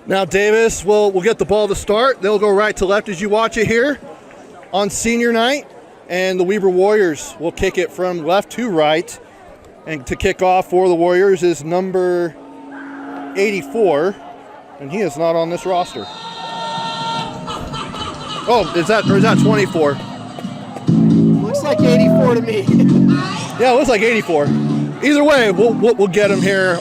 Now Davis will get the ball to start. They'll go right to left as you watch it here on senior night. And the Weber Warriors will kick it from left to right. And to kick off for the Warriors is number 84. And he is not on this roster. Oh, is that 24? Looks like 84 to me. Yeah, it looks like 84. Either way, we'll get him here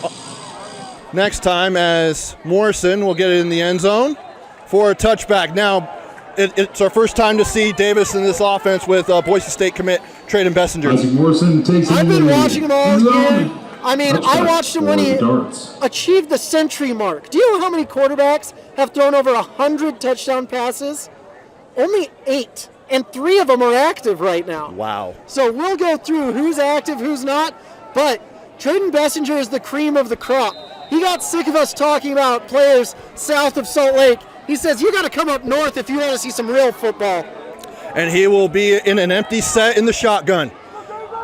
next time as Morrison will get it in the end zone for a touchback. Now, it's our first time to see Davis in this offense with Boise State commit Traden Bessinger. I've been watching him all year. I mean, I watched him when he achieved the century mark. Do you know how many quarterbacks have thrown over 100 touchdown passes? Only 8, and 3 of them are active right now. Wow. So we'll go through who's active, who's not, but Traden Bessinger is the cream of the crop. He got sick of us talking about players south of Salt Lake. He says, you got to come up north if you want to see some real football. And he will be in an empty set in the shotgun.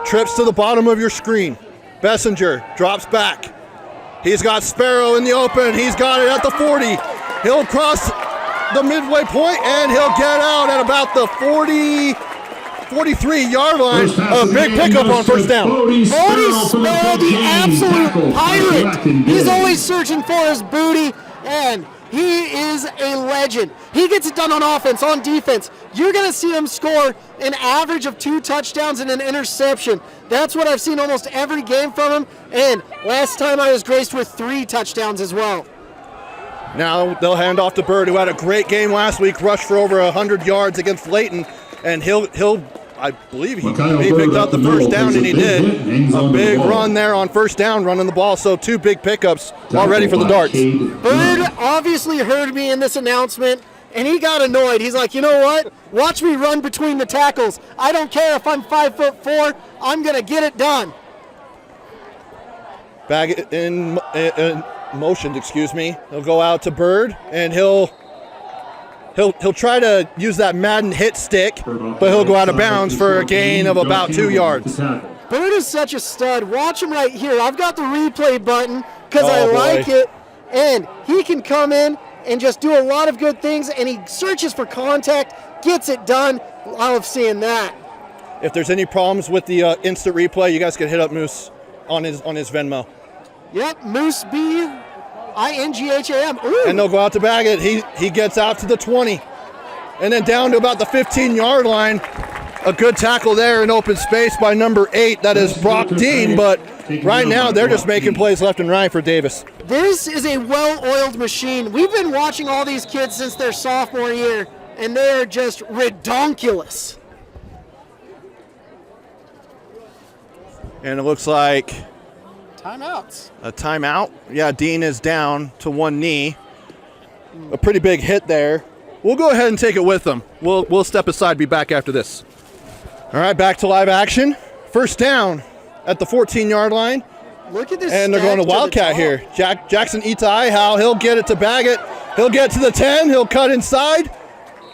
Trips to the bottom of your screen. Bessinger drops back. He's got Sparrow in the open. He's got it at the 40. He'll cross the midway point, and he'll get out at about the 43-yard line. A big pickup on first down. Bodie Sparrow, the absolute pirate. He's always searching for his booty, and he is a legend. He gets it done on offense, on defense. You're going to see him score an average of 2 touchdowns and an interception. That's what I've seen almost every game from him, and last time I was graced with 3 touchdowns as well. Now they'll hand off to Bird, who had a great game last week, rushed for over 100 yards against Layton, and he'll I believe he picked up the first down, and he did. A big run there on first down, running the ball. So 2 big pickups already for the Darts. Bird obviously heard me in this announcement, and he got annoyed. He's like, you know what? Watch me run between the tackles. I don't care if I'm 5'4". I'm going to get it done. Back in motion, excuse me. He'll go out to Bird, and he'll try to use that Madden hit stick, but he'll go out of bounds for a gain of about 2 yards. Bird is such a stud. Watch him right here. I've got the replay button because I like it, and he can come in and just do a lot of good things, and he searches for contact, gets it done. I love seeing that. If there's any problems with the instant replay, you guys can hit up Moose on his Venmo. Yep, Moose B. INGHAM. Ooh. And they'll go out to bag it. He gets out to the 20. And then down to about the 15-yard line. A good tackle there in open space by number 8. That is Brock Dean. But right now they're just making plays left and right for Davis. This is a well-oiled machine. We've been watching all these kids since their sophomore year, and they are just redonkulous. And it looks like timeouts. A timeout. Yeah, Dean is down to one knee. A pretty big hit there. We'll go ahead and take it with them. We'll step aside, be back after this. All right, back to live action. First down at the 14-yard line. Look at this. And they're going to Wildcat here. Jackson Itai, how he'll get it to Baggett. He'll get to the 10. He'll cut inside.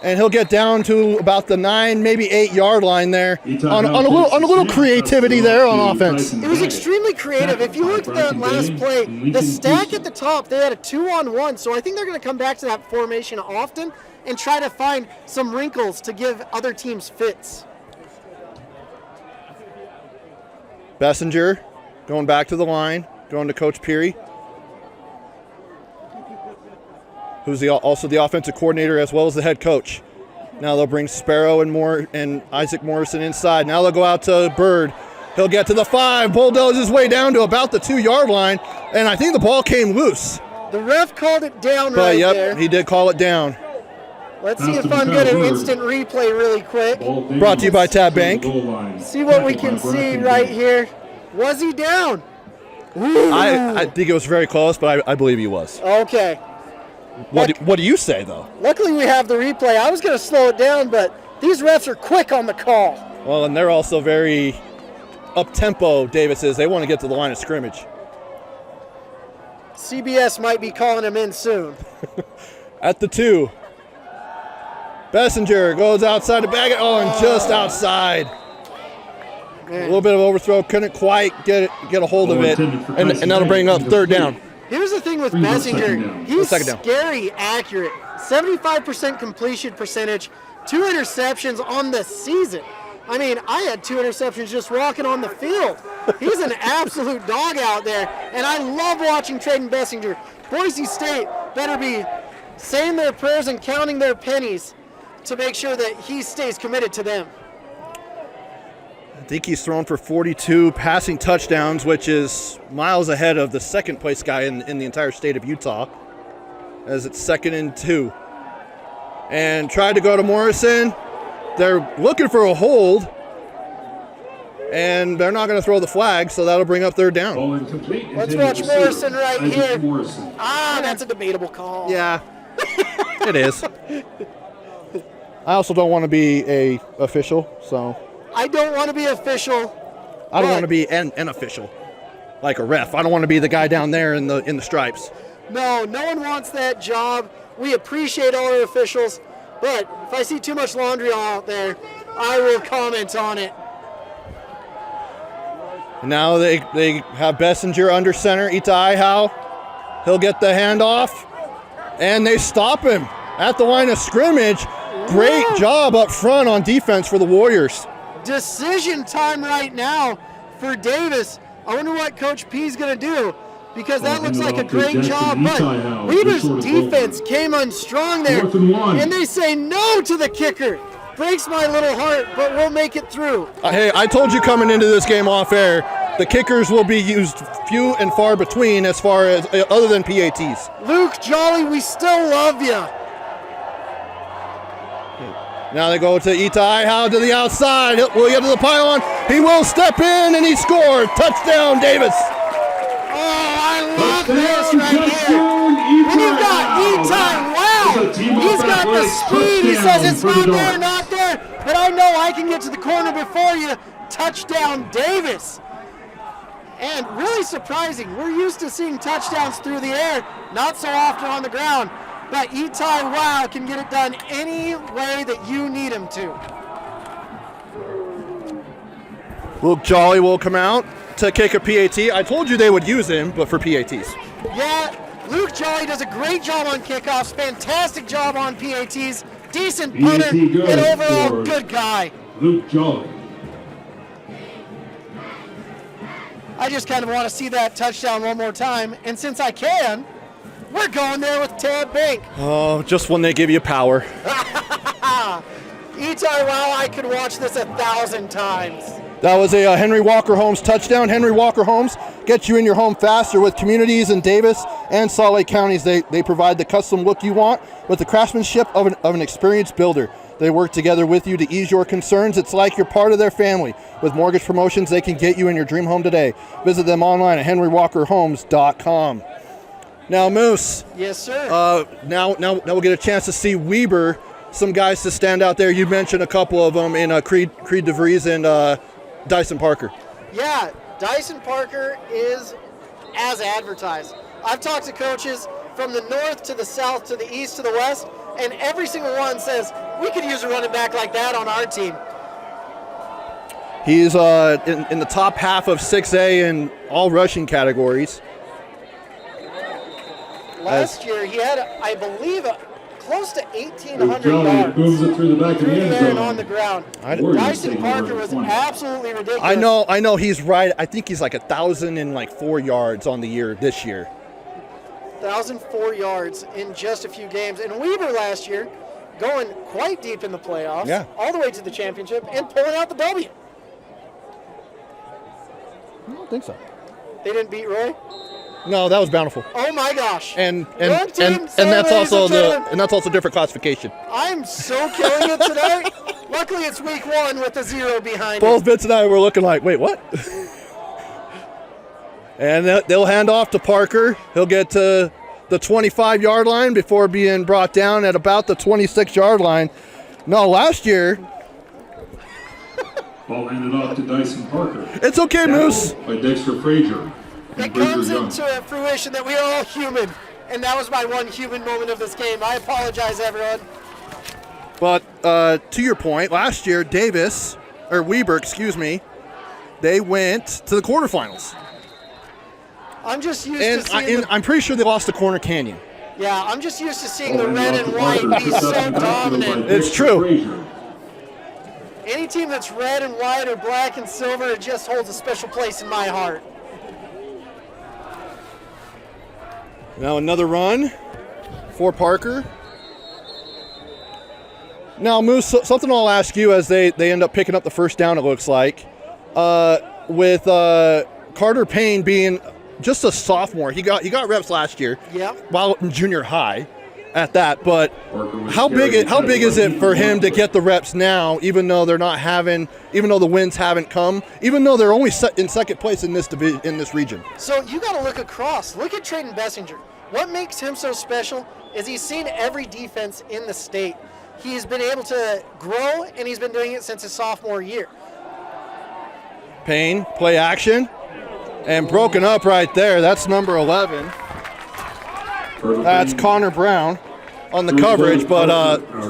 And he'll get down to about the 9, maybe 8-yard line there on a little creativity there on offense. It was extremely creative. If you look at that last play, the stack at the top, they had a 2-on-1, so I think they're going to come back to that formation often and try to find some wrinkles to give other teams fits. Bessinger going back to the line, going to Coach Peary, who's also the offensive coordinator as well as the head coach. Now they'll bring Sparrow and Isaac Morrison inside. Now they'll go out to Bird. He'll get to the 5, bulldoze his way down to about the 2-yard line, and I think the ball came loose. The ref called it down but right yep, there. He did call it down. Let's see if I'm good at instant replay really quick. Brought to you by Tab Bank. See what we can see right here. Was he down? I think it was very close, but I believe he was. Okay. What do you say, though? Luckily, we have the replay. I was going to slow it down, but these refs are quick on the call. Well, and they're also very up-tempo, Davis is. They want to get to the line of scrimmage. CBS might be calling him in soon. At the 2. Bessinger goes outside the bag. Oh, and just outside. Man. A little bit of overthrow. Couldn't quite get a hold of it. And that'll bring up third down. Here's the thing with Brings up second Bessinger. down. He's Second down. scary accurate. 75% completion percentage, 2 interceptions on the season. I mean, I had 2 interceptions just walking on the field. He's an absolute dog out there, and I love watching Trayden Bessinger. Boise State better be saying their prayers and counting their pennies to make sure that he stays committed to them. I think he's thrown for 42 passing touchdowns, which is miles ahead of the second place guy in the entire state of Utah, as it's 2nd and 2. And tried to go to Morrison. They're looking for a hold, and they're not going to throw the flag, so that'll bring up 3rd down. Ball incomplete. Let's Intended watch receiver, Morrison right Isaac here. Morrison. That's a debatable call. Yeah, it is. I also don't want to be a official, so I don't want to be official. I don't But- want to be an official, like a ref. I don't want to be the guy down there in the stripes. No one wants that job. We appreciate all our officials, but if I see too much laundry out there, I will comment on it. Now they have Bessinger under center. Itai Howe, he'll get the handoff, and they stop him at the line of scrimmage. Great job up front on defense for the Warriors. Decision time right now for Davis. I wonder what Coach P is going to do, because that looks like a great job, but Weber's defense came unstrong there, 4th and 1. and they say no to the kicker. Breaks my little heart, but we'll make it through. Hey, I told you coming into this game off air, the kickers will be used few and far between as far as other than PATs. Luke Jolly, we still love you. Now they go to Itai Howe to the outside. Will he get to the pylon? He will step in, and he scored. Touchdown, Davis. Oh, I love this Touchdown, right here. touchdown, When you've got Itai E-Time, Howe. wow, It's a team he's up got the athletics speed. He says touchdown it's for not the there, Dogs. not there, but I know I can get to the corner before you. Touchdown, Davis. And really surprising, we're used to seeing touchdowns through the air, not so often on the ground. But Itai Wow can get it done any way that you need him to. Luke Jolly will come out to kick a PAT. I told you they would use him, but for PATs. Yeah, Luke Jolly does a great job on kickoffs, fantastic job on PATs, decent punter, PAT good and overall for good guy. Luke Jolly. I just kind of want to see that touchdown one more time, and since I can, we're going there with Ted Bank. Oh, just when they give you power. Itai Wow, I could watch this 1,000 times. That was a Henry Walker Holmes touchdown. Henry Walker Holmes gets you in your home faster with communities in Davis and Salt Lake counties. They provide the custom look you want with the craftsmanship of an experienced builder. They work together with you to ease your concerns. It's like you're part of their family. With mortgage promotions, they can get you in your dream home today. Visit them online at henrywalkerhomes.com. Now, Moose. Yes, sir. Now we'll get a chance to see Weber. Some guys to stand out there. You mentioned a couple of them in Creed DeVries and Dyson Parker. Yeah, Dyson Parker is as advertised. I've talked to coaches from the north to the south to the east to the west, and every single one says, we could use a running back like that on our team. He's in the top half of 6A in all rushing categories. Last year, he had, I believe, close to Luke 1,800 Jolly yards moves it through the back of through the the end air and zone. on the ground. Warriors Dyson take Parker over was 20. absolutely ridiculous. I know he's right. I think he's like 1,004 yards on the year this year. 1,004 yards in just a few games. And Weber last year going quite deep in the playoffs, Yeah. all the way to the championship, and pulling out the W. I don't think so. They didn't beat Roy? No, that was Bountiful. Oh my gosh. And One team, sorry, that's ladies also and gentlemen. that's also different classification. I'm so killing it today. Luckily, it's week one with a 0 behind Both it. Vince and I were looking like, wait, what? And they'll hand off to Parker. He'll get to the 25-yard line before being brought down at about the 26-yard line. No, last year, Ball handed off to Dyson Parker. it's okay, Moose. By Dexter Frazier. It comes into fruition that we are all human, and that was my one human moment of this game. I apologize, everyone. But to your point, last year, Weber, they went to the quarterfinals. I'm just used And, to seeing I'm pretty sure they lost to Corner Canyon. yeah, I'm just used to seeing the red and white be so dominant. It's true. Frazier. Any team that's red and white or black and silver, it just holds a special place in my heart. Now another run for Parker. Now, Moose, something I'll ask you as they end up picking up the first down, it looks like. With Carter Payne being just a sophomore, he got reps last year. Yep. While in junior high at that, but Parker was how big carried is it for him to defensive get the reps now, even though even though the wins haven't come, even though they're only in second place in this division, in this region? So you got to look across. Look at Trayden Bessinger. What makes him so special is he's seen every defense in the state. He's been able to grow, and he's been doing it since his sophomore year. Payne, play action, and broken up right there. That's number 11. Carter That's Payne. Connor Brown on the coverage, but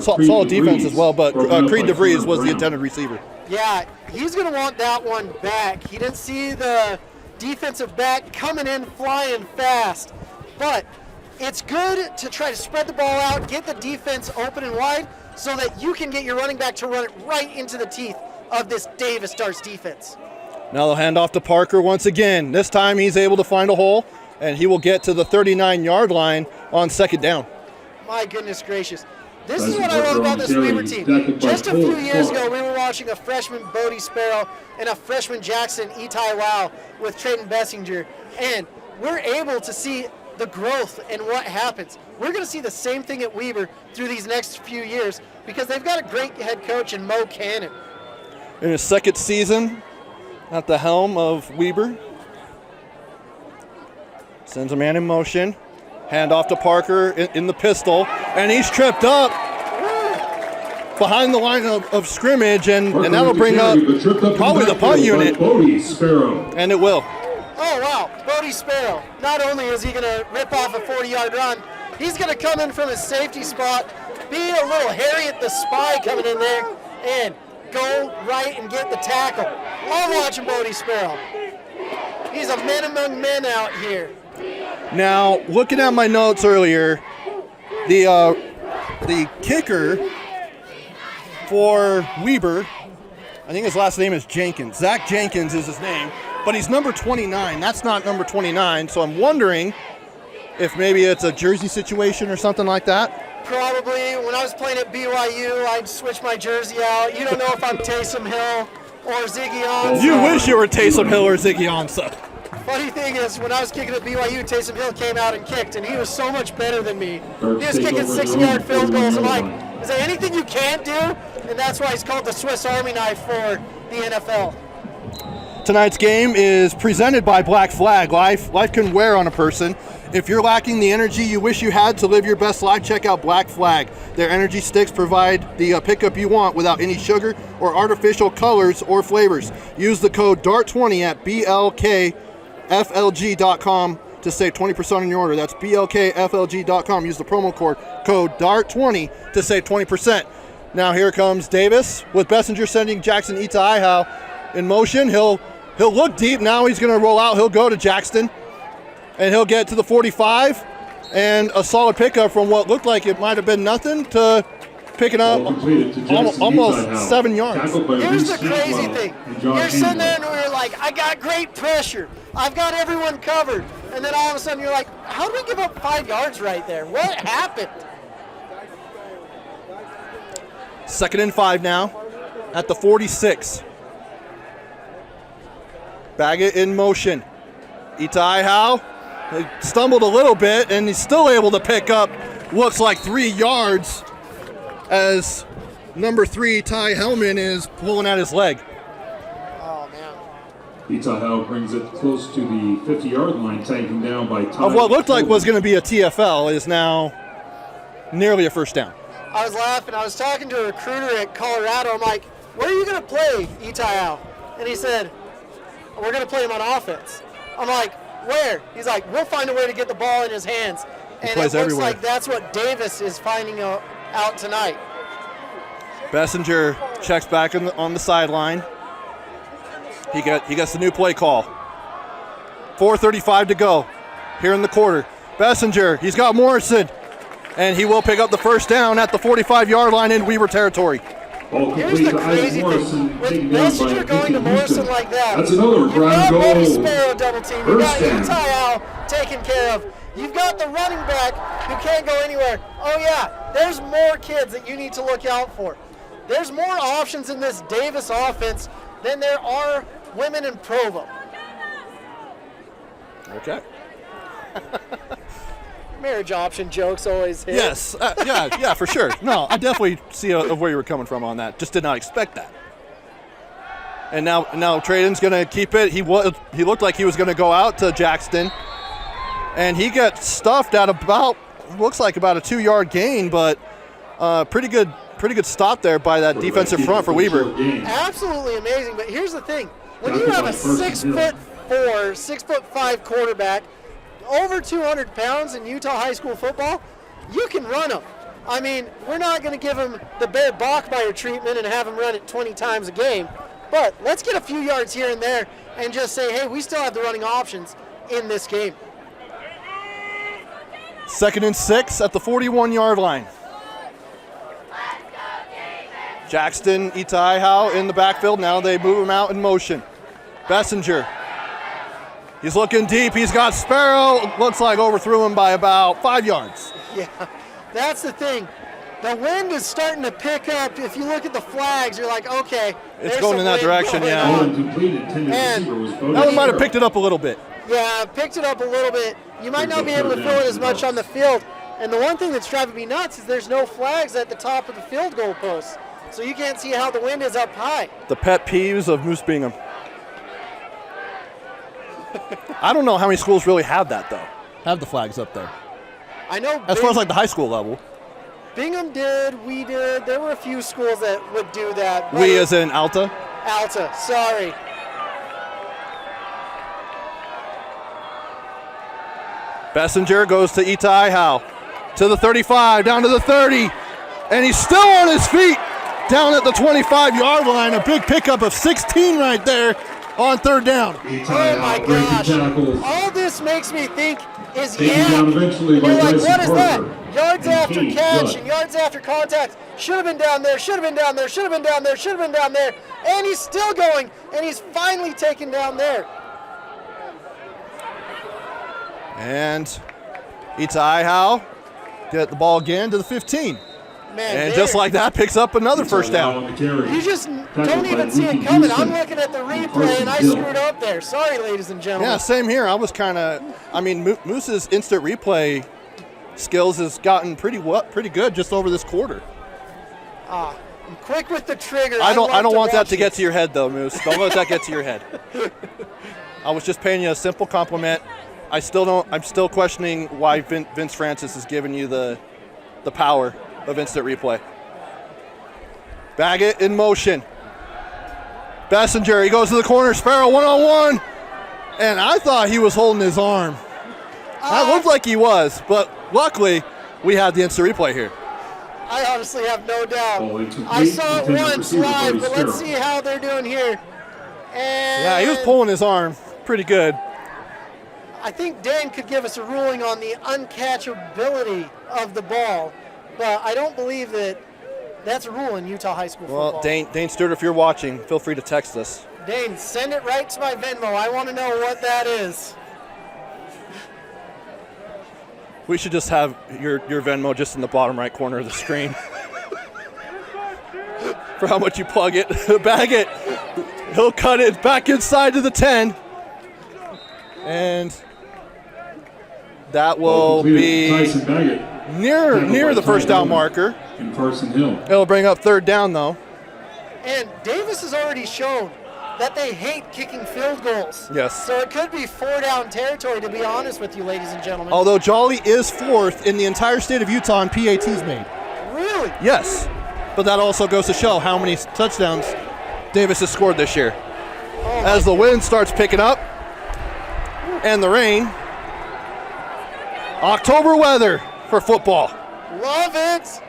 solid defense as well. But Creed DeVries was the intended receiver. Yeah, he's going to want that one back. He didn't see the defensive back coming in flying fast. But it's good to try to spread the ball out, get the defense open and wide, so that you can get your running back to run it right into the teeth of this Davis Stars defense. Now they'll hand off to Parker once again. This time he's able to find a hole, and he will get to the 39-yard line on second down. My goodness gracious. This That's is what I love about this Parker Weaver on the team. carry, tackled by Just a few Cole years Clark. ago, we were watching a freshman Bodie Sparrow and a freshman Jackson Itai Wow with Trayden Bessinger, and we're able to see the growth and what happens. We're going to see the same thing at Weaver through these next few years because they've got a great head coach in Mo Cannon. In his second season at the helm of Weber. Sends a man in motion. Hand off to Parker in the pistol. And he's tripped up behind the line of scrimmage. And that'll bring up probably the punt unit. Bodie Sparrow. And it will. Oh, wow. Bodie Sparrow. Not only is he going to rip off a 40-yard run, he's going to come in from his safety spot, be a little Harriet the Spy coming in there, and go right and get the tackle. Love watching Bodie Sparrow. He's a man among men out here. Now, looking at my notes earlier, the kicker for Weber, I think his last name is Jenkins. Zach Jenkins is his name, but he's number 29. That's not number 29, so I'm wondering if maybe it's a jersey situation or something like that. Probably. When I was playing at BYU, I'd switch my jersey out. You don't know if I'm Taysom Hill or Ziggy Ansah. You wish you were Taysom Hill or Ziggy Ansah. Funny thing is, when I was kicking at BYU, Taysom Hill came out and kicked, and he was so much better than me. He was kicking 60-yard field goals. I'm like, is there anything you can't do? And that's why he's called the Swiss Army knife for the NFL. Tonight's game is presented by Black Flag. Life can wear on a person. If you're lacking the energy you wish you had to live your best life, check out Black Flag. Their energy sticks provide the pickup you want without any sugar or artificial colors or flavors. Use the code DART20 at blkflg.com to save 20% on your order. That's blkflg.com. Use the promo code DART20 to save 20%. Now here comes Davis with Bessinger sending Jackson Itai in motion. He'll look deep. Now he's going to roll out. He'll go to Jackson. And he'll get to the 45, and a solid pickup from what looked like it might have been nothing to picking up almost 7 yards. Here's the crazy thing. You're sitting there and you're like, I got great pressure. I've got everyone covered. And then all of a sudden you're like, how did we give up 5 yards right there? What happened? 2nd and 5 now at the 46. Baggett in motion. Itai Howe. He stumbled a little bit, and he's still able to pick up, looks like 3 yards, as number 3, Ty Hellman, is pulling at his leg. Oh, man. Itai Howe brings it close to the 50-yard line, taken down by Ty. Of what looked like was going to be a TFL is now nearly a first down. I was laughing. I was talking to a recruiter at Colorado. I'm like, where are you going to play Itai Howe? And he said, we're going to play him on offense. I'm like, where? He's like, we'll find a way to get the ball in his hands. And it looks everywhere. like that's what Davis is finding out tonight. Bessinger checks back on the sideline. He gets the new play call. 4:35 to go here in the quarter. Bessinger, he's got Morrison, and he will pick up the first down at the 45-yard line in Weber territory. Ball Here's complete the to Isaac crazy Morrison, thing. With taken down by Bessinger going to Ethan Morrison Houston. like that, That's another you've ground got Buddy goal. Sparrow double team. You've got First down. Utah Al taken care of. You've got the running back who can't go anywhere. Oh yeah, there's more kids that you need to look out for. There's more options in this Davis offense than there are women in Provo. Okay. Marriage option jokes always hit. Yes, yeah, for sure. No, I definitely see where you were coming from on that. Just did not expect that. And now Traden's going to keep it. He looked like he was going to go out to Jackson, and he gets stuffed at looks like about a 2-yard gain, but pretty good stop there by that defensive front for Weber. Absolutely amazing. But here's the thing: when you Tackle have by a first and 6'4", 6'5" quarterback, over 200 pounds in Utah high school football, you can run him. I mean, we're not going to give him the Bear Bachmeier treatment and have him run it 20 times a game, but let's get a few yards here and there and just say, hey, we still have the running options in this game. 2nd and 6 at the 41-yard line. Jackson, Itai in the backfield. Now they move him out in motion. Bessinger. He's looking deep. He's got Sparrow. Looks like overthrew him by about 5 yards. Yeah, that's the thing. The wind is starting to pick up. If you look at the flags, you're like, okay. It's there's going in some that wind direction, going yeah. on. Ball incomplete. Intended And receiver was That Bodie one might have Sparrow. picked it up a little bit. Yeah, picked it up a little bit. You might not be able to feel it as much on the field. And the one thing that's driving me nuts is there's no flags at the top of the field goal post. So you can't see how the wind is up high. The pet peeves of Moose Bingham. I don't know how many schools really have that, though. Have the flags up there. I know As far as like the high school level. Bingham did, we did. There were a few schools that would do that. We as in Alta. Alta, sorry. Bessinger goes to Itai Howe. To the 35, down to the 30. And he's still on his feet down at the 25-yard line. A big pickup of 16 right there on 3rd down. Oh my gosh. All this makes me think is Taken down eventually You're by like, Dyson what is that? Parker. Yards And after Pete catch Judd. and yards after contact. Should have been down there, should have been down there, should have been down there, should have been down there. And he's still going, and he's finally taken down there. And Itai Howe get the ball again to the 15. Man, And just like that, picks up another first down. On the carry. you just Tackled don't by even see it Ricky coming. I'm Houston. looking at the replay, Carson and I Hill. screwed up there. Sorry, ladies and gentlemen. Yeah, same here. I was kind of, Moose's instant replay skills has gotten pretty good just over this quarter. I'm quick with the trigger. I don't love want that watch to get it. to your head though, Moose. Don't let that get to your head. I was just paying you a simple compliment. I'm still questioning why Vince Francis is giving you the power of instant replay. Baggett in motion. Bessinger, he goes to the corner. Sparrow one-on-one. And I thought he was holding his arm. That looked like he was, but luckily we had the instant replay here. I honestly have no doubt. Ball incomplete. I saw it Intended once receiver, live, Bodie but let's Sparrow. see how they're doing here. And Yeah, he was pulling his arm pretty good. I think Dan could give us a ruling on the uncatchability of the ball, but I don't believe that that's a rule in Utah high school Well, football. Dane Stewart, if you're watching, feel free to text us. Dane, send it right to my Venmo. I want to know what that is. We should just have your Venmo just in the bottom right corner of the screen. For how much you plug it, bag it. He'll cut it back inside to the 10. And that will Ball completed to be Tyson Baggett near the first down marker. and Carson Hill. It'll bring up 3rd down though. And Davis has already shown that they hate kicking field goals. Yes. So it could be 4-down territory, to be honest with you, ladies and gentlemen. Although Jolly is 4th in the entire state of Utah in PATs made. Really? Yes. But that also goes to show how many touchdowns Davis has scored this year. Oh, As the wind starts picking up and the rain. October weather for football. love it.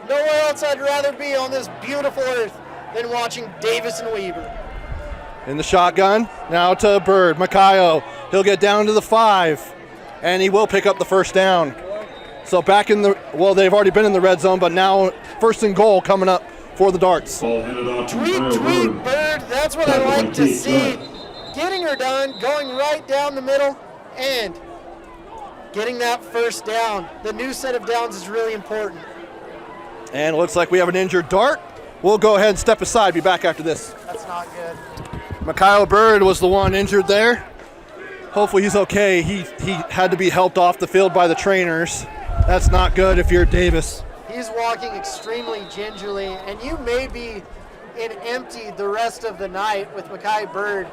Nowhere else I'd rather be on this beautiful earth than watching Davis and Weber. In the shotgun, now to Bird. Makayo, He'll get down to the 5, and he will pick up the first down. So back in the, well, they've already been in the red zone, but now 1st and goal coming up for the Darts. Ball handed off to Tweet, Kyle tweet, Bird. Bird. That's what I Tackled by like to Tate see. Giles. Getting her done, going right down the middle, and getting that first down. The new set of downs is really important. And it looks like we have an injured Dart. We'll go ahead and step aside, be back after this. That's not good. Mikhail Bird was the one injured there. Hopefully he's okay. He had to be helped off the field by the trainers. That's not good if you're Davis. He's walking extremely gingerly, and you may be in empty the rest of the night with Mackay Bird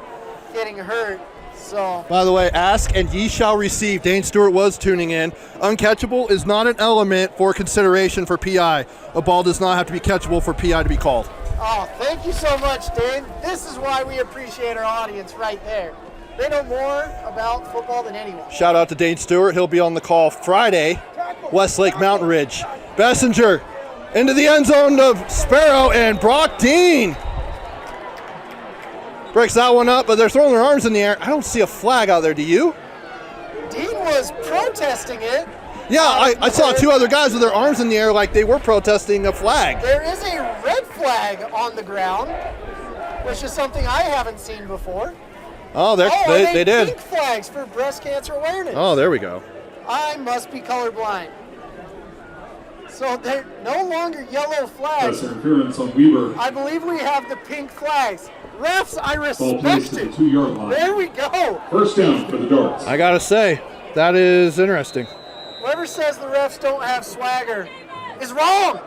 getting hurt. So By the way, ask and ye shall receive. Dane Stewart was tuning in. Uncatchable is not an element for consideration for PI. A ball does not have to be catchable for PI to be called. oh, thank you so much, Dane. This is why we appreciate our audience right there. They know more about football than anyone. Shout out to Dane Stewart. He'll be on the call Friday, Westlake Mountain Ridge. Bessinger into the end zone of Sparrow, and Brock Dean breaks that one up, but they're throwing their arms in the air. I don't see a flag out there, do you? Dean was protesting it. Yeah, I saw 2 other guys with their arms in the air like they were protesting a flag. There is a red flag on the ground, which is something I haven't seen before. Oh, they Pink did. flags for breast cancer awareness. Oh, there we go. I must be colorblind. So they're no longer yellow flags. Pass interference on Weaver. I believe we have the pink flags. Refs, I Ball placed respect at the it. 2-yard line. There we go. First down for the Darts. I gotta say, that is interesting. Whoever says the refs don't have swagger is wrong.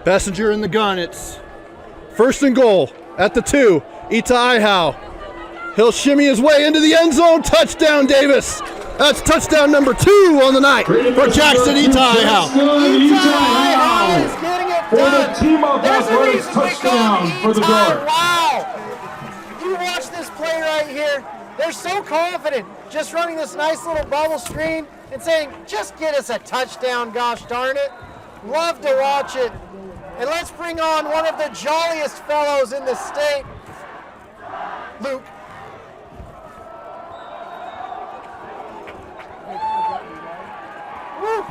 Bessinger in the gun. It's 1st and goal at the 2. Ita Ihau. He'll shimmy his way into the end zone. Touchdown, Davis. That's touchdown number 2 on the night for Jackson Ita Ihau. Itai is getting it For the done. team of There's a athletics reason we call touchdown it for the Itai. Darts. Wow. You watch this play right here. They're so confident, just running this nice little bubble screen and saying, just get us a touchdown, gosh darn it. Love to watch it. And let's bring on one of the jolliest fellows in the state, Luke. Woo.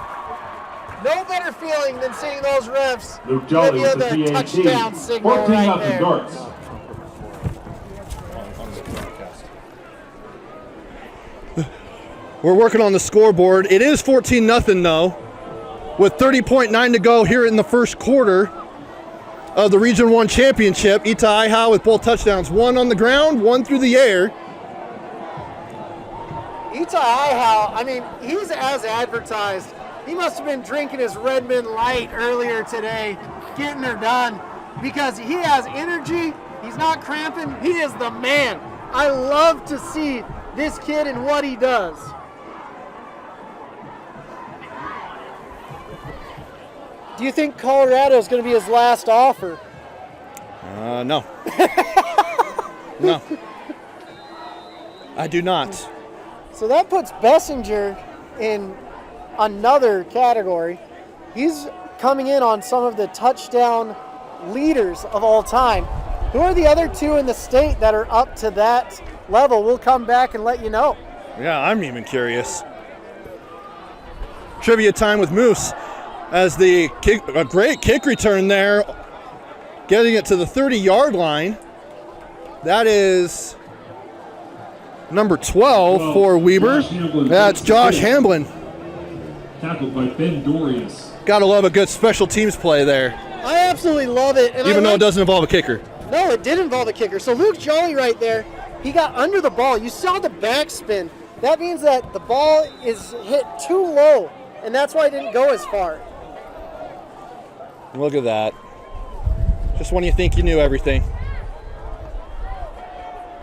No better feeling than seeing those refs Luke Jolly give you with the the PAT. touchdown signal 14 right nothing there. Darts. We're working on the scoreboard. It is 14-0 though, with 30.9 to go here in the first quarter of the Region 1 Championship. Ita Ihau with both touchdowns, 1 on the ground, 1 through the air. Ita Ihau, I mean, he's as advertised. He must have been drinking his Redmond Light earlier today, getting her done, because he has energy. He's not cramping. He is the man. I love to see this kid and what he does. Do you think Colorado is going to be his last offer? No. No. I do not. So that puts Bessinger in another category. He's coming in on some of the touchdown leaders of all time. Who are the other 2 in the state that are up to that level? We'll come back and let you know. Yeah, I'm even curious. Trivia time with Moose as the kick, a great kick return there, getting it to the 30-yard line. That is number 12 for Weber. That's Josh Hamblin. Tackled by Ben Dorius. Gotta love a good special teams play there, I absolutely love it. And even though it doesn't involve a kicker. No, it did involve a kicker. So Luke Jolly right there, he got under the ball. You saw the backspin. That means that the ball is hit too low, and that's why it didn't go as far. Look at that. Just when you think you knew everything.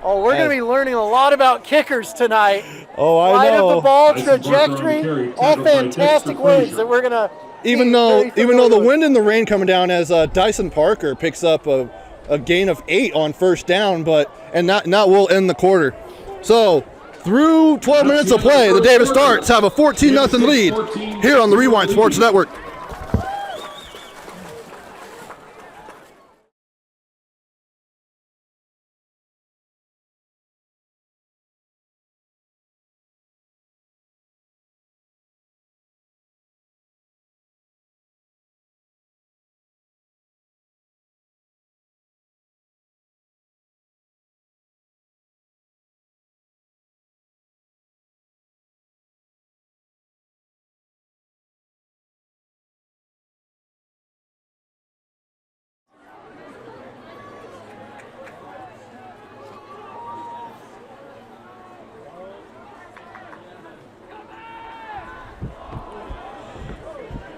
Oh, we're going to be learning a lot about kickers tonight. Oh, I Line know. of the ball, Nice work on the trajectory, carry, all tackled by fantastic Dexter words Frazier. that we're going to Even though the wind and the rain coming down, as Dyson Parker picks up a gain of 8 on first down, and not will end the quarter. So through 12 minutes of play, the Davis Darts have a 14-0 lead here on the Rewind Sports Network.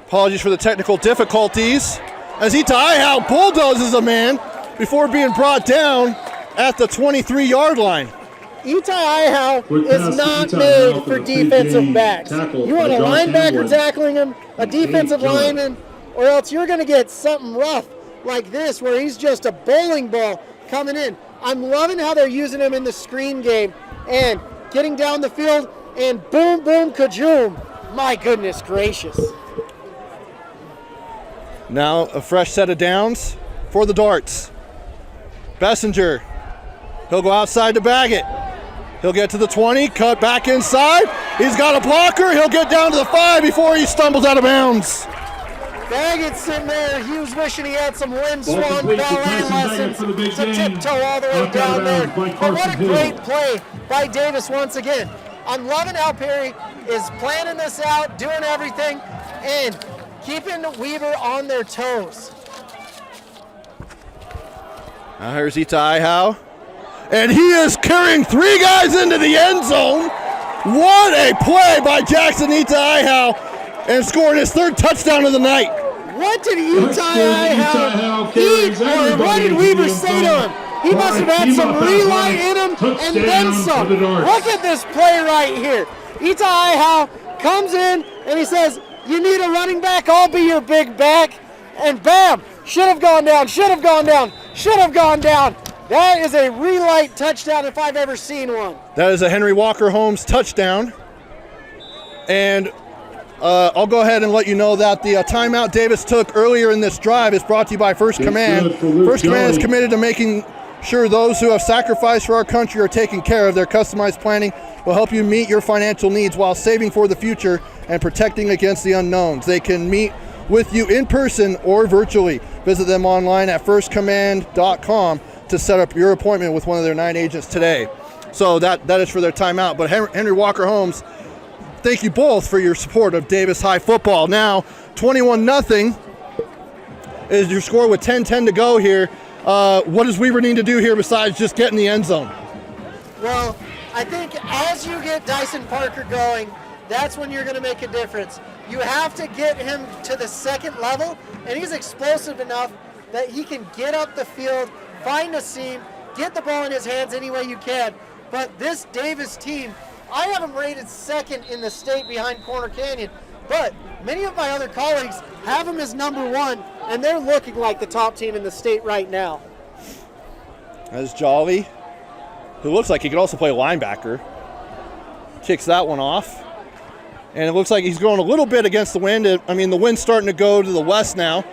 Apologies for the technical difficulties. As Itaiahau bulldozes a man before being brought down at the 23-yard line. Itaiahau Quick is pass not to made Itaiahau for the defensive big backs. tackle You want by a Josh linebacker Hamlin. tackling him, a defensive Eight yards. lineman, or else you're going to get something rough like this where he's just a bowling ball coming in. I'm loving how they're using him in the screen game and getting down the field and boom, boom, kajoom. My goodness gracious. Now a fresh set of downs for the Darts. Bessinger, he'll go outside to bag it. He'll get to the 20, cut back inside. He's got a blocker. He'll get down to the 5 before he stumbles out of bounds. Baggett's sitting there. He was wishing he had some Lynn Ball Swan complete to ballet Tyson lessons Baggett for the big to gain. tiptoe all the way Knocked out down of there. bounds by But what a Carson Hill. great play by Davis once again. I'm loving how Perry is planning this out, doing everything, and keeping Weaver on their toes. Now here's Itaiahau. And he is carrying 3 guys into the end zone. What a play by Jackson Itaiahau, and scoring his 3rd touchdown of the night. What did Itaiahau Itaiahau carries eat, or what everybody did into Weaver the end say to zone. him? He must have had some relight in him and then Touchdown some. for the Darts. Look at this play right here. Itaiahau comes in and he says, "You need a running back, I'll be your big back." And bam, should have gone down, should have gone down, should have gone down. That is a relight touchdown if I've ever seen one. That is a Henry Walker Holmes touchdown. And I'll go ahead and let you know that the timeout Davis took earlier in this drive is brought to you by First It's Command. good for Luke First Command is Jolly. committed to making sure those who have sacrificed for our country are taken care of. Their customized planning will help you meet your financial needs while saving for the future and protecting against the unknowns. They can meet with you in person or virtually. Visit them online at firstcommand.com to set up your appointment with one of their 9 agents today. So that is for their timeout. But Henry Walker Holmes, thank you both for your support of Davis High football. Now, 21-0 is your score with 10-10 to go here. What does Weaver need to do here besides just get in the end zone? Well, I think as you get Dyson Parker going, that's when you're going to make a difference. You have to get him to the second level, and he's explosive enough that he can get up the field, find a seam, get the ball in his hands any way you can. But this Davis team, I have him rated second in the state behind Corner Canyon, but many of my other colleagues have him as number 1, and they're looking like the top team in the state right now. As Jolly, who looks like he could also play linebacker, kicks that one off. And it looks like he's going a little bit against the wind. I mean, the wind's starting to go to the west now.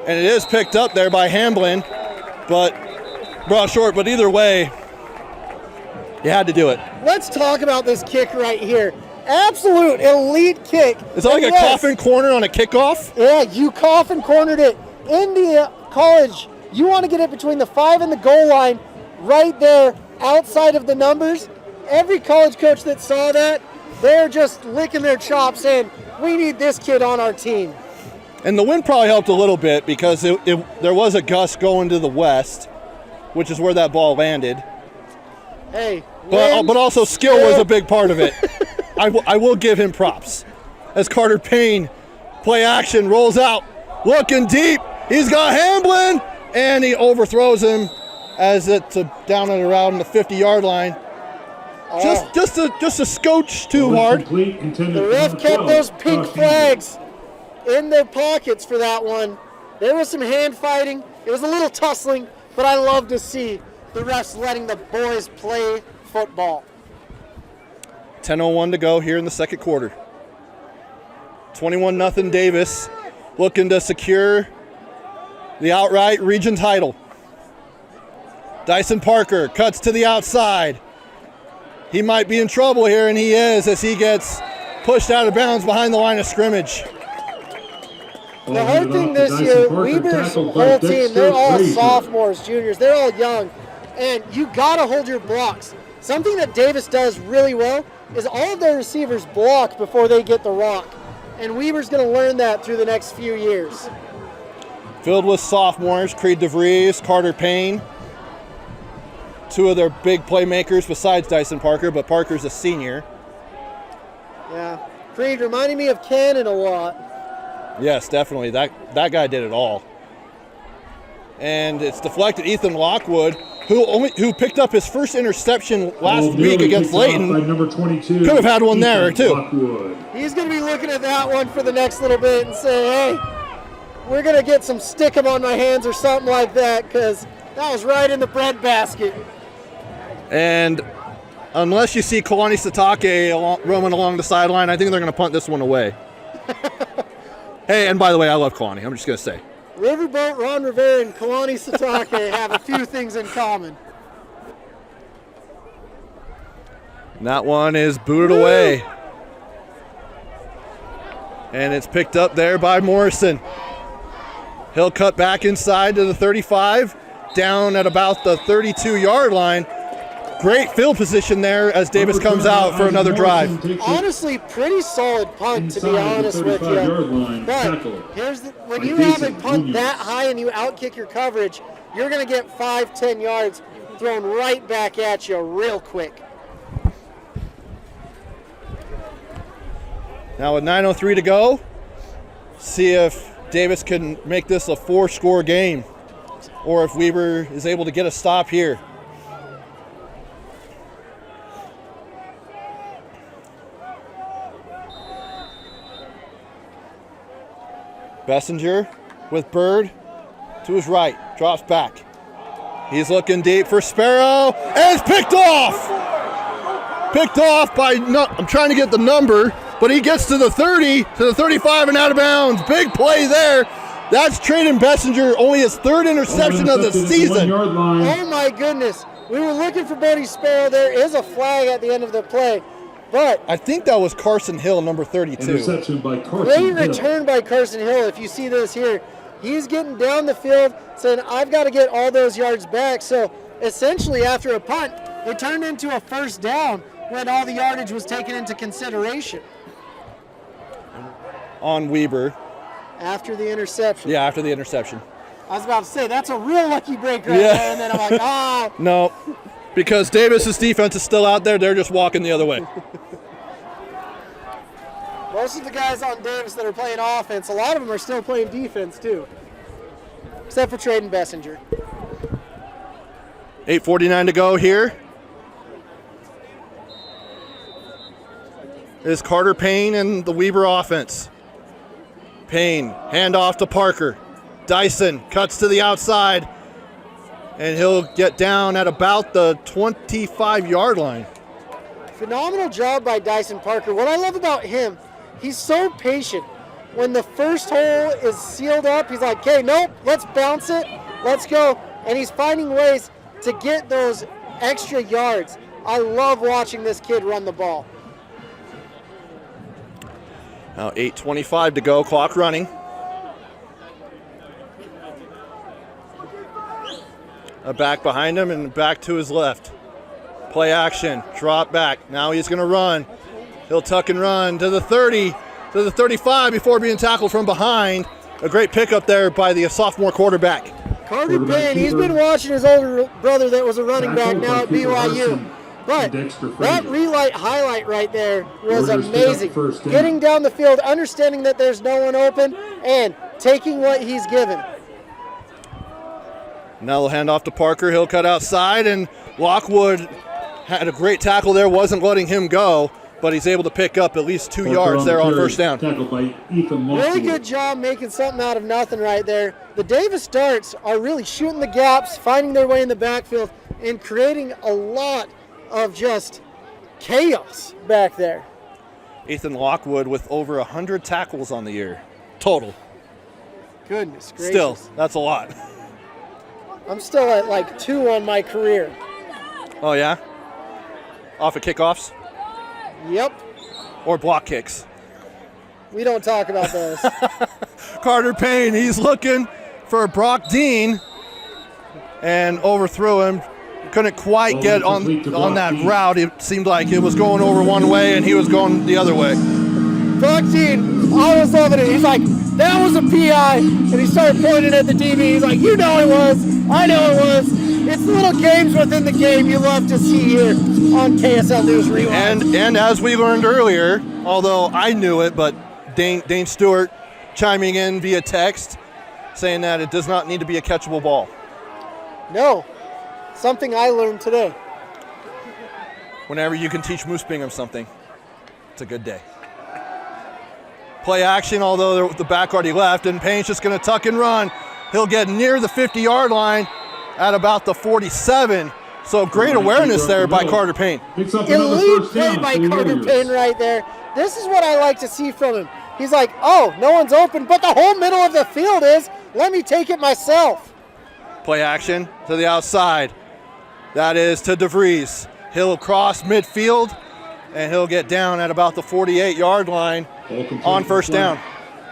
And it is picked up there by Hamblin, but brought short. But either way, you had to do it. Let's talk about this kick right here. Absolute elite kick. Is that like And a yes, coffin corner on a kickoff? Yeah, you coffin cornered it. India College, you want to get it between the 5 and the goal line, right there outside of the numbers. Every college coach that saw that, they're just licking their chops saying, we need this kid on our team. And the wind probably helped a little bit because there was a gust going to the west, which is where that ball landed. Hey, But also skill was a big part of it. I will give him props. As Carter Payne, play action, rolls out, looking deep. He's got Hamblin, and he overthrows him as it's down and around the 50-yard line. Just a scotch too hard. The ref kept those pink flags in their pockets for that one. There was some hand fighting. It was a little tussling, but I love to see the refs letting the boys play football. 10:01 to go here in the second quarter. 21-0 Davis looking to secure the outright region title. Dyson Parker cuts to the outside. He might be in trouble here, and he is as he gets pushed out of bounds behind the line of scrimmage. The hard thing this year, Weber's whole team, they're all sophomores, juniors, they're all young, and you gotta hold your blocks. Something that Davis does really well is all of their receivers block before they get the rock, and Weber's gonna learn that through the next few years. Filled with sophomores, Creed DeVries, Carter Payne, two of their big playmakers besides Dyson Parker, but Parker's a senior. Yeah, Creed reminding me of Cannon a lot. Yes, definitely. That guy did it all. And it's deflected. Ethan Lockwood, who picked up his first interception last week against Layton, number 22, could have had one there too. Lockwood. He's going to be looking at that one for the next little bit and say, hey, we're going to get some stickum on my hands or something like that, because that was right in the breadbasket. And unless you see Kalani Satake roaming along the sideline, I think they're going to punt this one away. Hey, and by the way, I love Kalani. I'm just going to say. Riverboat, Ron Rivera, and Kalani Satake have a few things in common. And that one is booted away. And it's picked up there by Morrison. He'll cut back inside to the 35, down at about the 32-yard line. Great field position there as Davis comes out for another drive. Honestly, pretty solid punt, to be honest with you. But when you have a punt that high and you outkick your coverage, you're going to get 5-10 yards thrown right back at you real quick. Now with 9:03 to go, see if Davis can make this a 4-score game, or if Weber is able to get a stop here. Bessinger with Bird to his right, drops back. He's looking deep for Sparrow, and it's picked off! Picked off by, I'm trying to get the number, but he gets to the 30, to the 35 and out of bounds. Big play there. That's Trayden Bessinger, only his third interception of the season. Oh my goodness. We were looking for Bodie Sparrow. There is a flag at the end of the play. But I think that was Carson Hill, number 32. Interception by Carson great Hill. return by Carson Hill. If you see this here, he's getting down the field saying, I've got to get all those yards back. So essentially after a punt, it turned into a first down when all the yardage was taken into consideration. On Weber. After the interception. Yeah, after the interception. I was about to say, that's a real lucky break right there. And then I'm like, ah. No, because Davis's defense is still out there. They're just walking the other way. Most of the guys on Davis that are playing offense, a lot of them are still playing defense too. Except for Trayden Bessinger. 8:49 to go here. Is Carter Payne and the Weber offense. Payne, handoff to Parker. Dyson cuts to the outside, and he'll get down at about the 25-yard line. Phenomenal job by Dyson Parker. What I love about him, he's so patient. When the first hole is sealed up, he's like, okay, nope, let's bounce it, let's go. And he's finding ways to get those extra yards. I love watching this kid run the ball. Now 8:25 to go, clock running. A back behind him and back to his left. Play action, drop back. Now he's going to run. He'll tuck and run to the 30, to the 35 before being tackled from behind. A great pickup there by the sophomore quarterback. Carter Payne, he's been watching his older brother that was a running back now at BYU. But that relight highlight right there was amazing. Getting down the field, understanding that there's no one open, and taking what he's given. Now they'll hand off to Parker. He'll cut outside, and Lockwood had a great tackle there, wasn't letting him go, but he's able to pick up at least 2 yards there on first down. Tackled by Ethan Lockwood. Really good job making something out of nothing right there. The Davis Darts are really shooting the gaps, finding their way in the backfield, and creating a lot of just chaos back there. Ethan Lockwood with over 100 tackles on the year, total. Goodness gracious. Still, that's a lot. I'm still at like 2 on my career. Oh, yeah? Off of kickoffs? Yep. Or block kicks? We don't talk about those. Carter Payne, he's looking for Brock Dean and overthrew him. Couldn't quite get on that route. It seemed like it was going over one way and he was going the other way. Brock Dean, I was loving it. He's like, that was a PI. And he started pointing at the DB. He's like, you know it was. I know it was. It's the little games within the game you love to see here on KSL News Rewind. And as we learned earlier, although I knew it, but Dane Stewart chiming in via text saying that it does not need to be a catchable ball. No, something I learned today. Whenever you can teach Moose Bingham something, it's a good day. Play action, although the back already left, and Payne's just going to tuck and run. He'll get near the 50-yard line at about the 47. So great awareness there by Carter Payne. Elite play by Carter Payne right there. This is what I like to see from him. He's like, oh, no one's open, but the whole middle of the field is. Let me take it myself. Play action to the outside. That is to DeVries. He'll cross midfield, and he'll get down at about the 48-yard line on first down.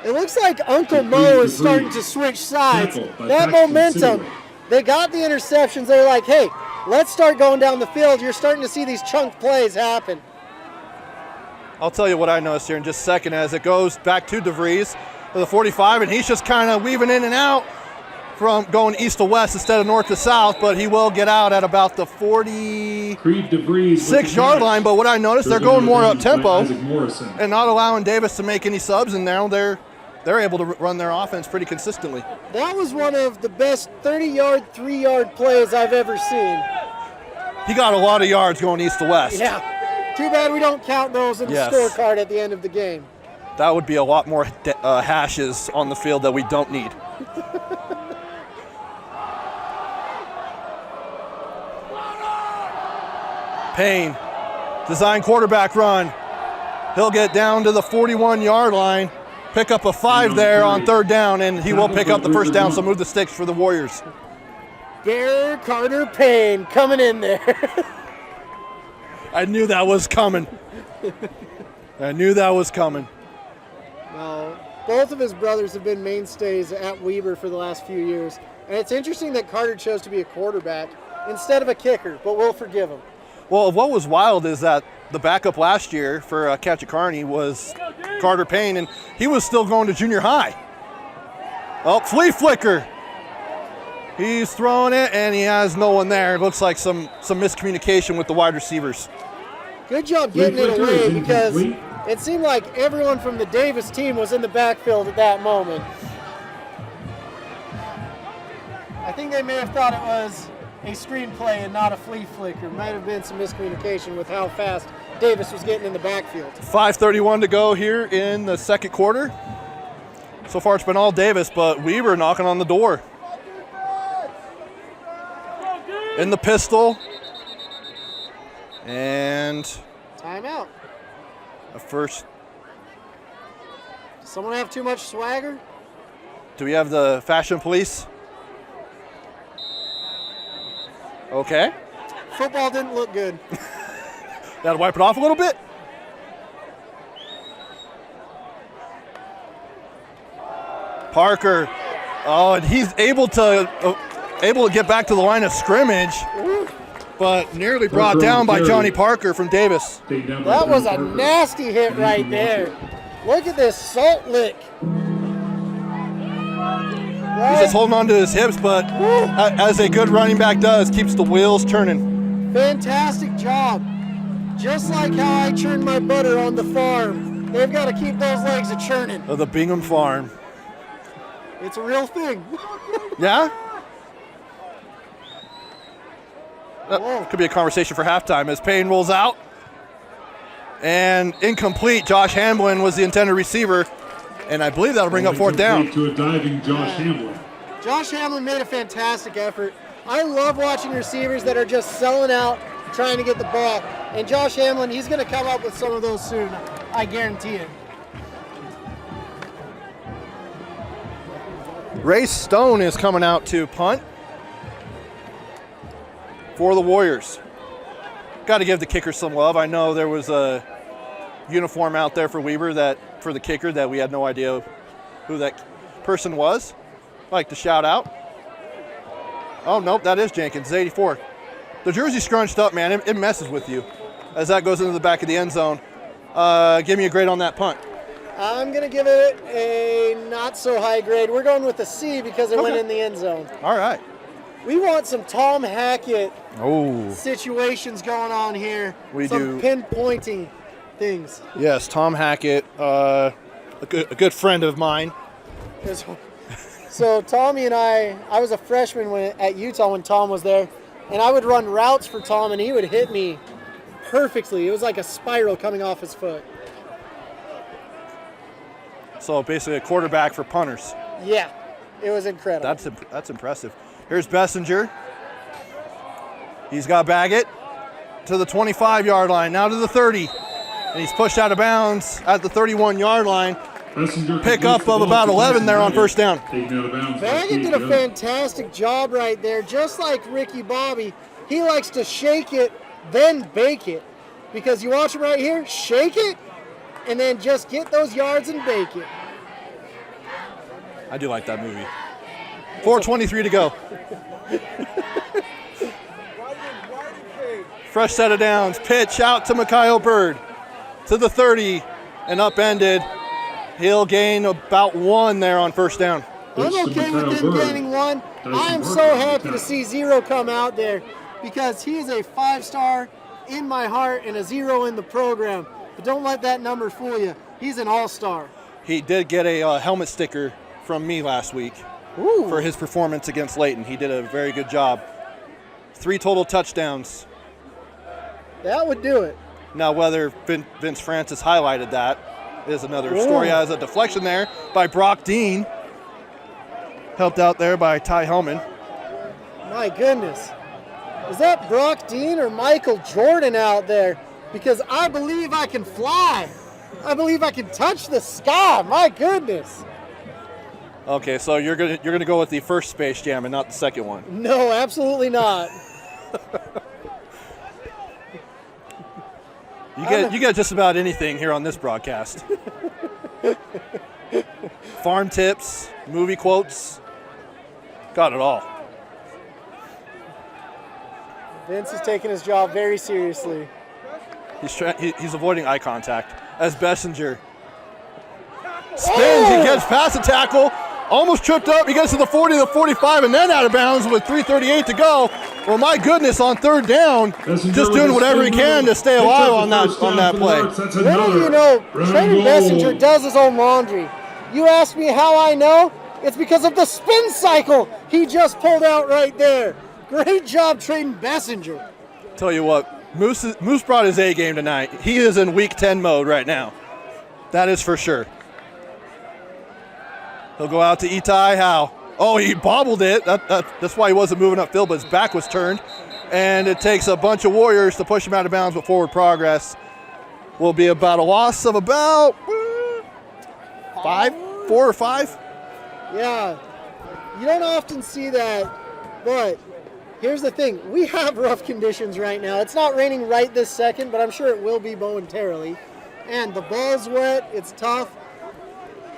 It looks like Uncle Mo is starting to switch sides. That momentum. They got the interceptions. They're like, hey, let's start going down the field. You're starting to see these chunk plays happen. I'll tell you what I noticed here in just a second as it goes back to DeVries to the 45, and he's just kind of weaving in and out from going east to west instead of north to south, but he will get out at about the 46-yard line. But what I noticed, they're going more up-tempo and not allowing Davis to make any subs, and now they're able to run their offense pretty consistently. That was one of the best 30-yard, 3-yard plays I've ever seen. He got a lot of yards going east to west. Yeah. Too bad we don't count those in the scorecard at the end of the game. That would be a lot more hashes on the field that we don't need. Payne, design quarterback run. He'll get down to the 41-yard line, pick up a 5 there on third down, and he will pick up the first down, so move the sticks for the Warriors. Bear Carter Payne coming in there. I knew that was coming. Well, both of his brothers have been mainstays at Weber for the last few years, and it's interesting that Carter chose to be a quarterback instead of a kicker, but we'll forgive him. Well, what was wild is that the backup last year for Ketchikarni was Carter Payne, and he was still going to junior high. Oh, flea flicker. He's throwing it, and he has no one there. It looks like some miscommunication with the wide receivers. Good job getting it away because it seemed like everyone from the Davis team was in the backfield at that moment. I think they may have thought it was a screenplay and not a flea flicker. Might have been some miscommunication with how fast Davis was getting in the backfield. 5:31 to go here in the second quarter. So far it's been all Davis, but Weber knocking on the door. In the pistol. And timeout. A first. Does someone have too much swagger? Do we have the fashion police? Okay. Football didn't look good. Got to wipe it off a little bit. Parker. Oh, and he's able to get back to the line of scrimmage, but nearly brought down by Johnny Parker from Davis. That was a nasty hit right there. Look at this salt lick. He's just holding on to his hips, but as a good running back does, keeps the wheels turning. Fantastic job. Just like how I churn my butter on the farm. They've got to keep those legs a churning. Of the Bingham Farm. It's a real thing. Yeah? Could be a conversation for halftime as Payne rolls out. And incomplete. Josh Hamlin was the intended receiver. And I believe that'll bring up fourth down. To a diving Josh Hamlin. Josh Hamlin made a fantastic effort. I love watching receivers that are just selling out, trying to get the ball. And Josh Hamlin, he's going to come up with some of those soon. I guarantee it. Ray Stone is coming out to punt for the Warriors. Got to give the kicker some love. I know there was a uniform out there for Weber for the kicker that we had no idea who that person was. I'd like to shout out. Oh, nope, that is Jenkins, 84. The jersey scrunched up, man. It messes with you as that goes into the back of the end zone. Give me a grade on that punt. I'm going to give it a not so high grade. We're going with a C because it went in the end zone. All right. We want some Tom Hackett Oh, situations going on here. We some do. pinpointing things. yes, Tom Hackett, a good friend of mine. So Tommy and I was a freshman at Utah when Tom was there, and I would run routes for Tom, and he would hit me perfectly. It was like a spiral coming off his foot. So basically a quarterback for punters. Yeah, it was incredible. That's impressive. Here's Bessinger. He's got Baggett to the 25-yard line, now to the 30. And he's pushed out of bounds at the 31-yard line. Pick up of about 11 there on first down. Baggett did a fantastic job right there, just like Ricky Bobby. He likes to shake it, then bake it. Because you watch him right here, shake it, and then just get those yards and bake it. I do like that movie. 4:23 to go. Fresh set of downs. Pitch out to Mikhail Bird to the 30 and upended. He'll gain about 1 there on first down. I'm okay with him gaining 1. I am so happy to see 0 come out there because he is a 5-star in my heart and a 0 in the program. But don't let that number fool you. He's an all-star. He did get a helmet sticker from me last week. Ooh. For his performance against Layton. He did a very good job. 3 total touchdowns. That would do it. Now, whether Vince Francis highlighted that is another story. As a deflection there by Brock Dean. Helped out there by Ty Hellman. My goodness. Is that Brock Dean or Michael Jordan out there? Because I believe I can fly. I believe I can touch the sky. My goodness. Okay, so you're gonna go with the first Space Jam and not the second one. No, absolutely not. You get just about anything here on this broadcast. Farm tips, movie quotes, got it all. Vince is taking his job very seriously. He's avoiding eye contact as Bessinger spins. He gets past the tackle, almost tripped up. He gets to the 40, the 45, and then out of bounds with 3:38 to go. Well, my goodness, on third down, just doing whatever he can to stay alive on that play. Little do you know, Trainer Bessinger does his own laundry. You ask me how I know? It's because of the spin cycle he just pulled out right there. Great job, Trainer Bessinger. Tell you what, Moose brought his A game tonight. He is in Week 10 mode right now. That is for sure. He'll go out to Itai Howe. Oh, he bobbled it. That's why he wasn't moving upfield, but his back was turned. And it takes a bunch of Warriors to push him out of bounds, but forward progress will be about a loss of about 4 or 5. Yeah, you don't often see that, but here's the thing. We have rough conditions right now. It's not raining right this second, but I'm sure it will be momentarily. And the ball's wet, it's tough,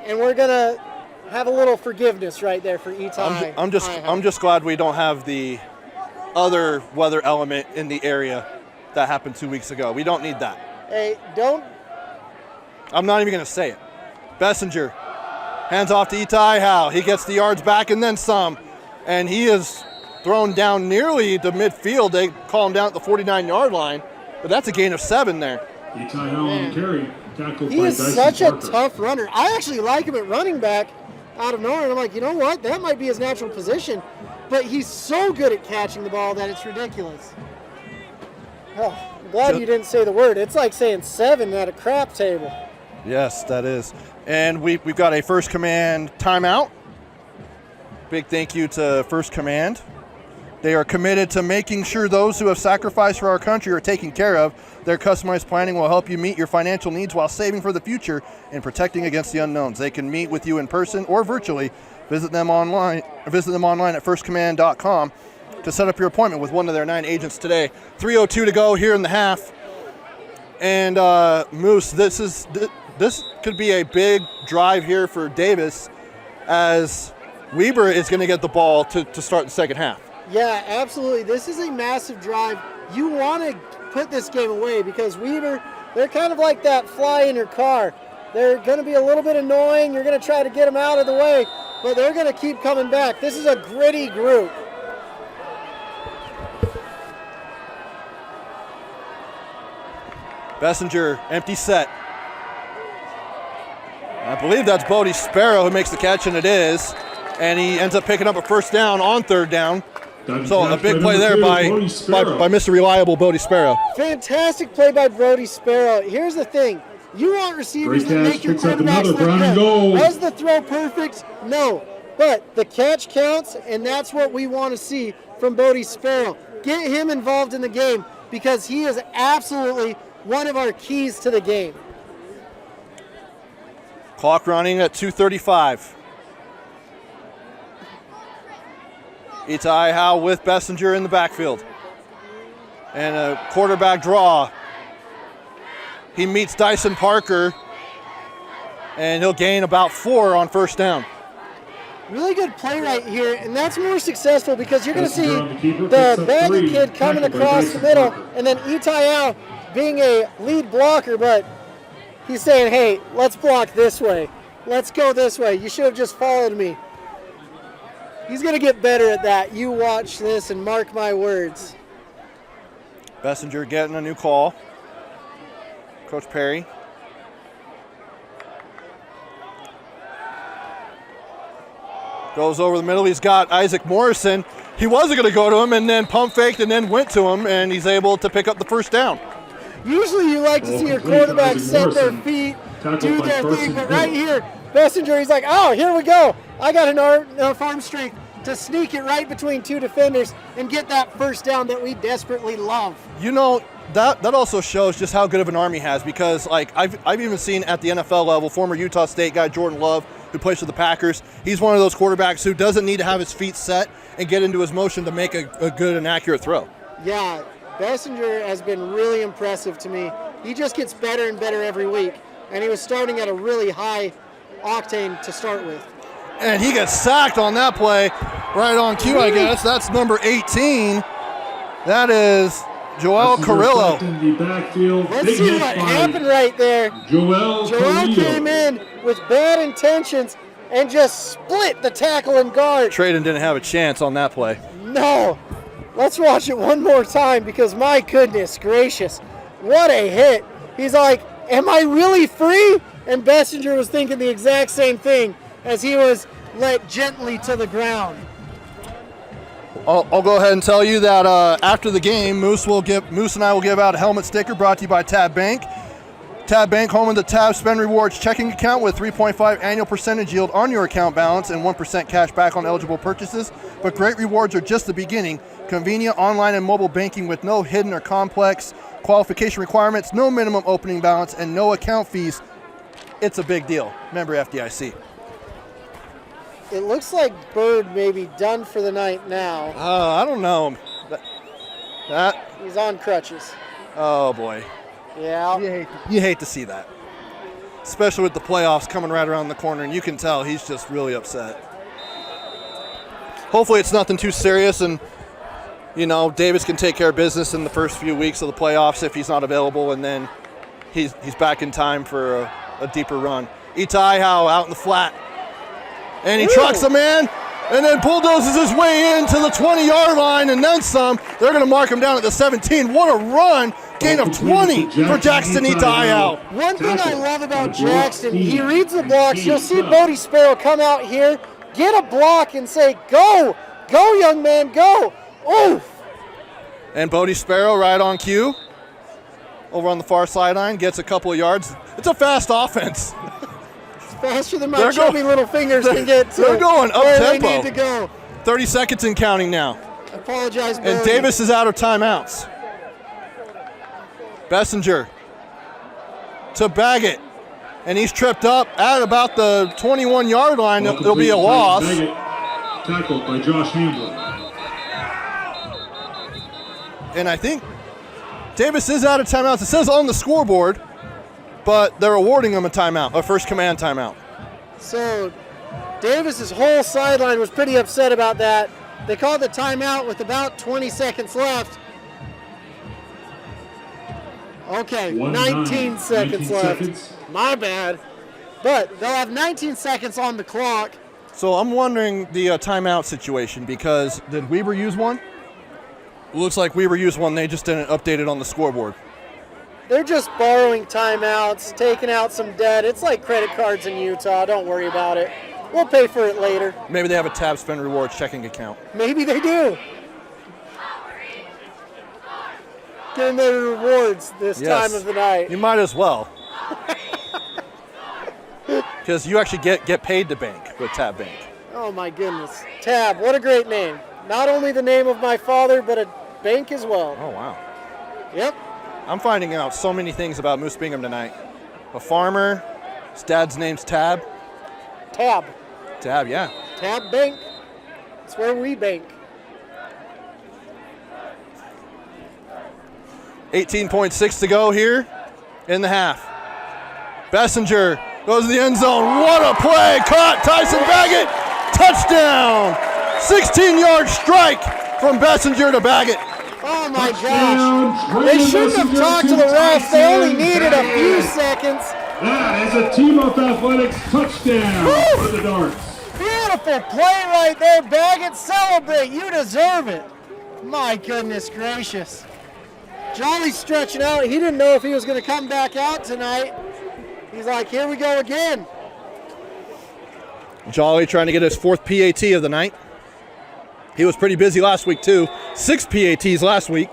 and we're going to have a little forgiveness right there for Itai. I'm just glad we don't have the other weather element in the area that happened 2 weeks ago. We don't need that. Hey, don't. I'm not even going to say it. Bessinger hands off to Itai Howe. He gets the yards back and then some, and he is thrown down nearly to midfield. They call him down at the 49-yard line, but that's a gain of 7 there. Itai Howe on the carry. He is such a tough runner. I actually like him at running back out of nowhere. And I'm like, you know what? That might be his natural position. But he's so good at catching the ball that it's ridiculous. Oh, I'm glad you didn't say the word. It's like saying 7 at a crap table. Yes, that is. And we've got a First Command timeout. Big thank you to First Command. They are committed to making sure those who have sacrificed for our country are taken care of. Their customized planning will help you meet your financial needs while saving for the future and protecting against the unknowns. They can meet with you in person or virtually. Visit them online at firstcommand.com to set up your appointment with one of their 9 agents today. 3:02 to go here in the half. And Moose, this could be a big drive here for Davis, as Weber is going to get the ball to start the second half. Yeah, absolutely. This is a massive drive. You want to put this game away because Weber, they're kind of like that fly in your car. They're going to be a little bit annoying. You're going to try to get them out of the way, but they're going to keep coming back. This is a gritty group. Bessinger, empty set. I believe that's Bodie Sparrow who makes the catch, and it is. And he ends up picking up a first down on third down. So a big play there by Mr. Reliable Bodie Sparrow. Fantastic play by Bodie Sparrow. Here's the thing. You want receivers that make your quarterbacks look good. Was the throw perfect? No. But the catch counts, and that's what we want to see from Bodie Sparrow. Get him involved in the game because he is absolutely one of our keys to the game. Clock running at 2:35. Itai Howe with Bessinger in the backfield. And a quarterback draw. He meets Dyson Parker, and he'll gain about 4 on first down. Really good play right here, and that's more successful because you're going to see the Baggett kid coming across the middle, and then Itai Howe being a lead blocker, but he's saying, hey, let's block this way. Let's go this way. You should have just followed me. He's going to get better at that. You watch this and mark my words. Bessinger getting a new call. Coach Perry. Goes over the middle. He's got Isaac Morrison. He wasn't going to go to him and then pump faked and then went to him, and he's able to pick up the first down. Usually you like to see your quarterback set their feet, do their thing, but right here, Bessinger, he's like, oh, here we go. I got enough arm strength to sneak it right between two defenders and get that first down that we desperately love. You know, that also shows just how good of an arm he has, because like I've even seen at the NFL level, former Utah State guy Jordan Love, who plays for the Packers, he's one of those quarterbacks who doesn't need to have his feet set and get into his motion to make a good and accurate throw. Yeah, Bessinger has been really impressive to me. He just gets better and better every week, and he was starting at a really high octane to start with. And he gets sacked on that play, right on cue, I guess. That's number 18. That is Joel Carrillo. Let's see what happened right there. Joel came in with bad intentions and just split the tackle and guard. Traden didn't have a chance on that play. No. Let's watch it one more time because my goodness gracious, what a hit. He's like, am I really free? And Bessinger was thinking the exact same thing as he was let gently to the ground. I'll go ahead and tell you that after the game, Moose and I will give out a helmet sticker brought to you by Tab Bank. Tab Bank, home of the Tab Spend Rewards checking account with 3.5 annual percentage yield on your account balance and 1% cash back on eligible purchases. But great rewards are just the beginning. Convenient online and mobile banking with no hidden or complex qualification requirements, no minimum opening balance, and no account fees. It's a big deal. Member FDIC. It looks like Bird may be done for the night now. I don't know. He's on crutches. Oh, boy. Yeah. You hate to see that. Especially with the playoffs coming right around the corner, and you can tell he's just really upset. Hopefully it's nothing too serious, and, you know, Davis can take care of business in the first few weeks of the playoffs if he's not available, and then he's back in time for a deeper run. Itai Howe out in the flat. And he trucks a man and then bulldozes his way into the 20-yard line and then some. They're going to mark him down at the 17. What a run. Gain of 20 for Jackson Itai Howe. One thing I love about Jackson, he reads the blocks. You'll see Bodie Sparrow come out here, get a block and say, go, go young man, go. Oof. And Bodie Sparrow right on cue. Over on the far sideline, gets a couple of yards. It's a fast offense. Faster than my chubby little fingers can get to. They're going up where tempo. They need to go. 30 seconds and counting now. I apologize, Bodie. And Davis is out of timeouts. Bessinger to Baggett. And he's tripped up at about the 21-yard line. There'll be a loss. Tackled by Josh Hamblin. And I think Davis is out of timeouts. It says on the scoreboard, but they're awarding him a timeout, a first command timeout. So Davis's whole sideline was pretty upset about that. They called the timeout with about 20 seconds left. Okay, 19 seconds left. My bad. But they'll have 19 seconds on the clock. So I'm wondering the timeout situation, because did Weber use one? It looks like Weber used one. They just didn't update it on the scoreboard. They're just borrowing timeouts, taking out some debt. It's like credit cards in Utah. Don't worry about it. We'll pay for it later. Maybe they have a Tab Spend Rewards checking account. Maybe they do. Give them their rewards this time of the night. You might as well. Because you actually get paid to bank with Tab Bank. Oh my goodness. Tab, what a great name. Not only the name of my father, but a bank as well. Oh, wow. Yep. I'm finding out so many things about Moose Bingham tonight. A farmer, his dad's name's Tab. Tab. Tab, yeah. Tab Bank. It's where we bank. 18.6 to go here in the half. Bessinger goes to the end zone. What a play! Caught Tyson Baggett. Touchdown! 16-yard strike from Bessinger to Baggett. Oh my gosh. They shouldn't have talked to the refs. They only needed a few seconds. That is a Team Up Athletics touchdown for the Darts. Beautiful play right there, Baggett. Celebrate. You deserve it. My goodness gracious. Jolly's stretching out. He didn't know if he was going to come back out tonight. He's like, here we go again. Jolly trying to get his 4th PAT of the night. He was pretty busy last week too. 6 PATs last week,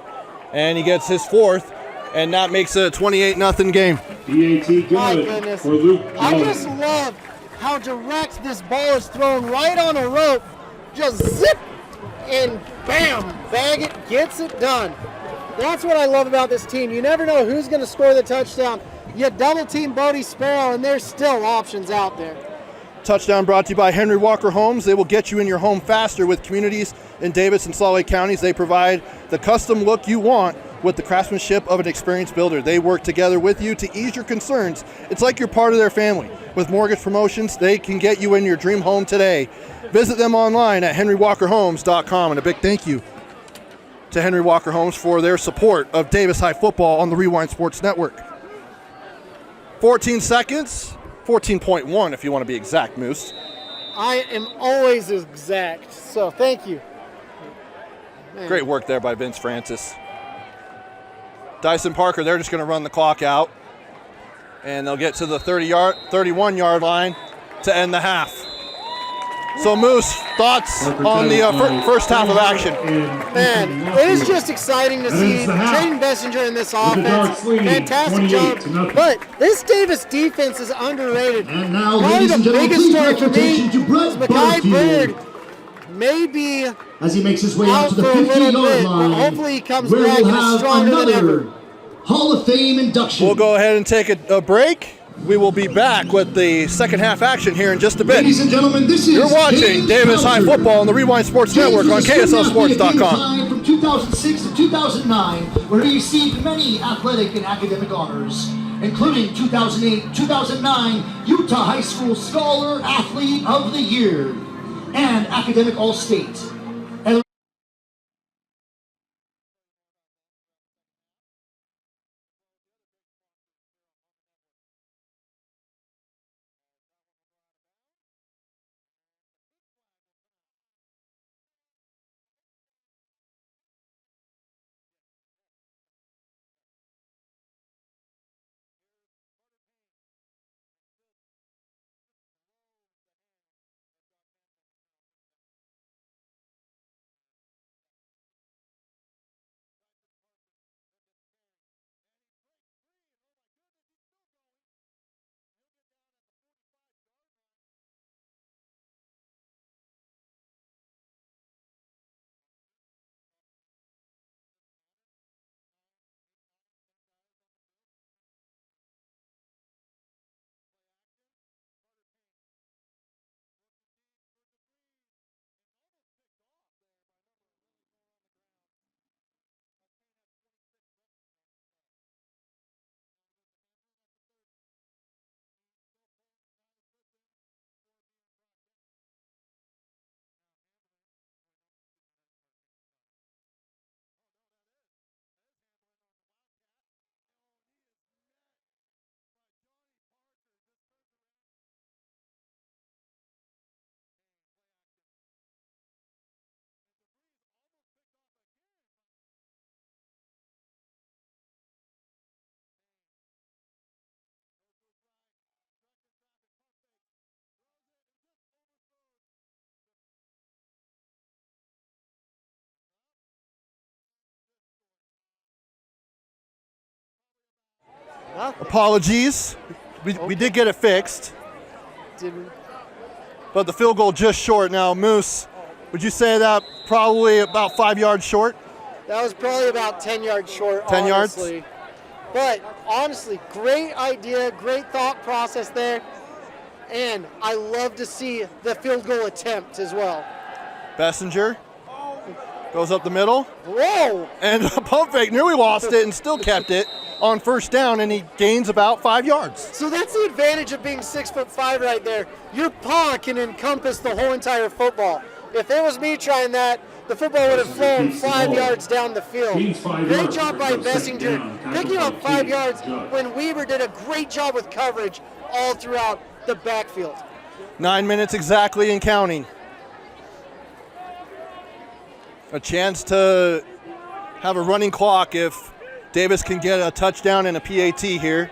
and he gets his 4th, and that makes it a 28-0 game. PAT good My goodness. for Luke I Jolly. just love how direct this ball is thrown right on a rope. Just zip, and bam, Baggett gets it done. That's what I love about this team. You never know who's going to score the touchdown. You double team Bodie Sparrow, and there's still options out there. Touchdown brought to you by Henry Walker Homes. They will get you in your home faster with communities in Davis and Salt Lake counties. They provide the custom look you want with the craftsmanship of an experienced builder. They work together with you to ease your concerns. It's like you're part of their family. With mortgage promotions, they can get you in your dream home today. Visit them online at henrywalkerhomes.com. And a big thank you to Henry Walker Homes for their support of Davis High football on the Rewind Sports Network. 14 seconds, 14.1 if you want to be exact, Moose. I am always exact, so thank you. Man. Great work there by Vince Francis. Dyson Parker, they're just going to run the clock out, and they'll get to the 31-yard line to end the half. So, Moose, thoughts on the first half of action? Man, it is just exciting to see Trayden Bessinger in this offense. Fantastic job. But this Davis defense is underrated. And now, probably ladies and the gentlemen, biggest please story direct for your me attention to Brett is Mekhi Bird Barfield. may be As he makes his way out out to the for a little 50-yard bit, line, but hopefully he comes where back we'll and is have stronger than another ever. Hall of Fame induction. We'll go ahead and take a break. We will be back with the second half action here in just a bit. Ladies and gentlemen, this is You're watching James Davis High Bowser. Football on the Rewind Sports James Network on was a student athlete at KSLSports.com. Davis High from 2006 to 2009, where he received many athletic and academic honors, including 2008-2009 Utah High School Scholar Athlete of the Year and Academic All-State. Apologies. We did get it fixed, Did we? but the field goal just short. Now, Moose, would you say that probably about 5 yards short? That was probably about 10 yards short, 10 yards? honestly. But honestly, great idea, great thought process there. And I love to see the field goal attempt as well. Bessinger goes up the middle. Whoa! And a pump fake, nearly lost it and still kept it on first down, and he gains about 5 yards. So that's the advantage of being 6'5" right there. Your paw can encompass the whole entire football. If it was me trying that, the football would have flown 5 yards down the field. Great job by Bessinger picking up 5 yards when Weber did a great job with coverage all throughout the backfield. 9 minutes exactly and counting. A chance to have a running clock if Davis can get a touchdown and a PAT here.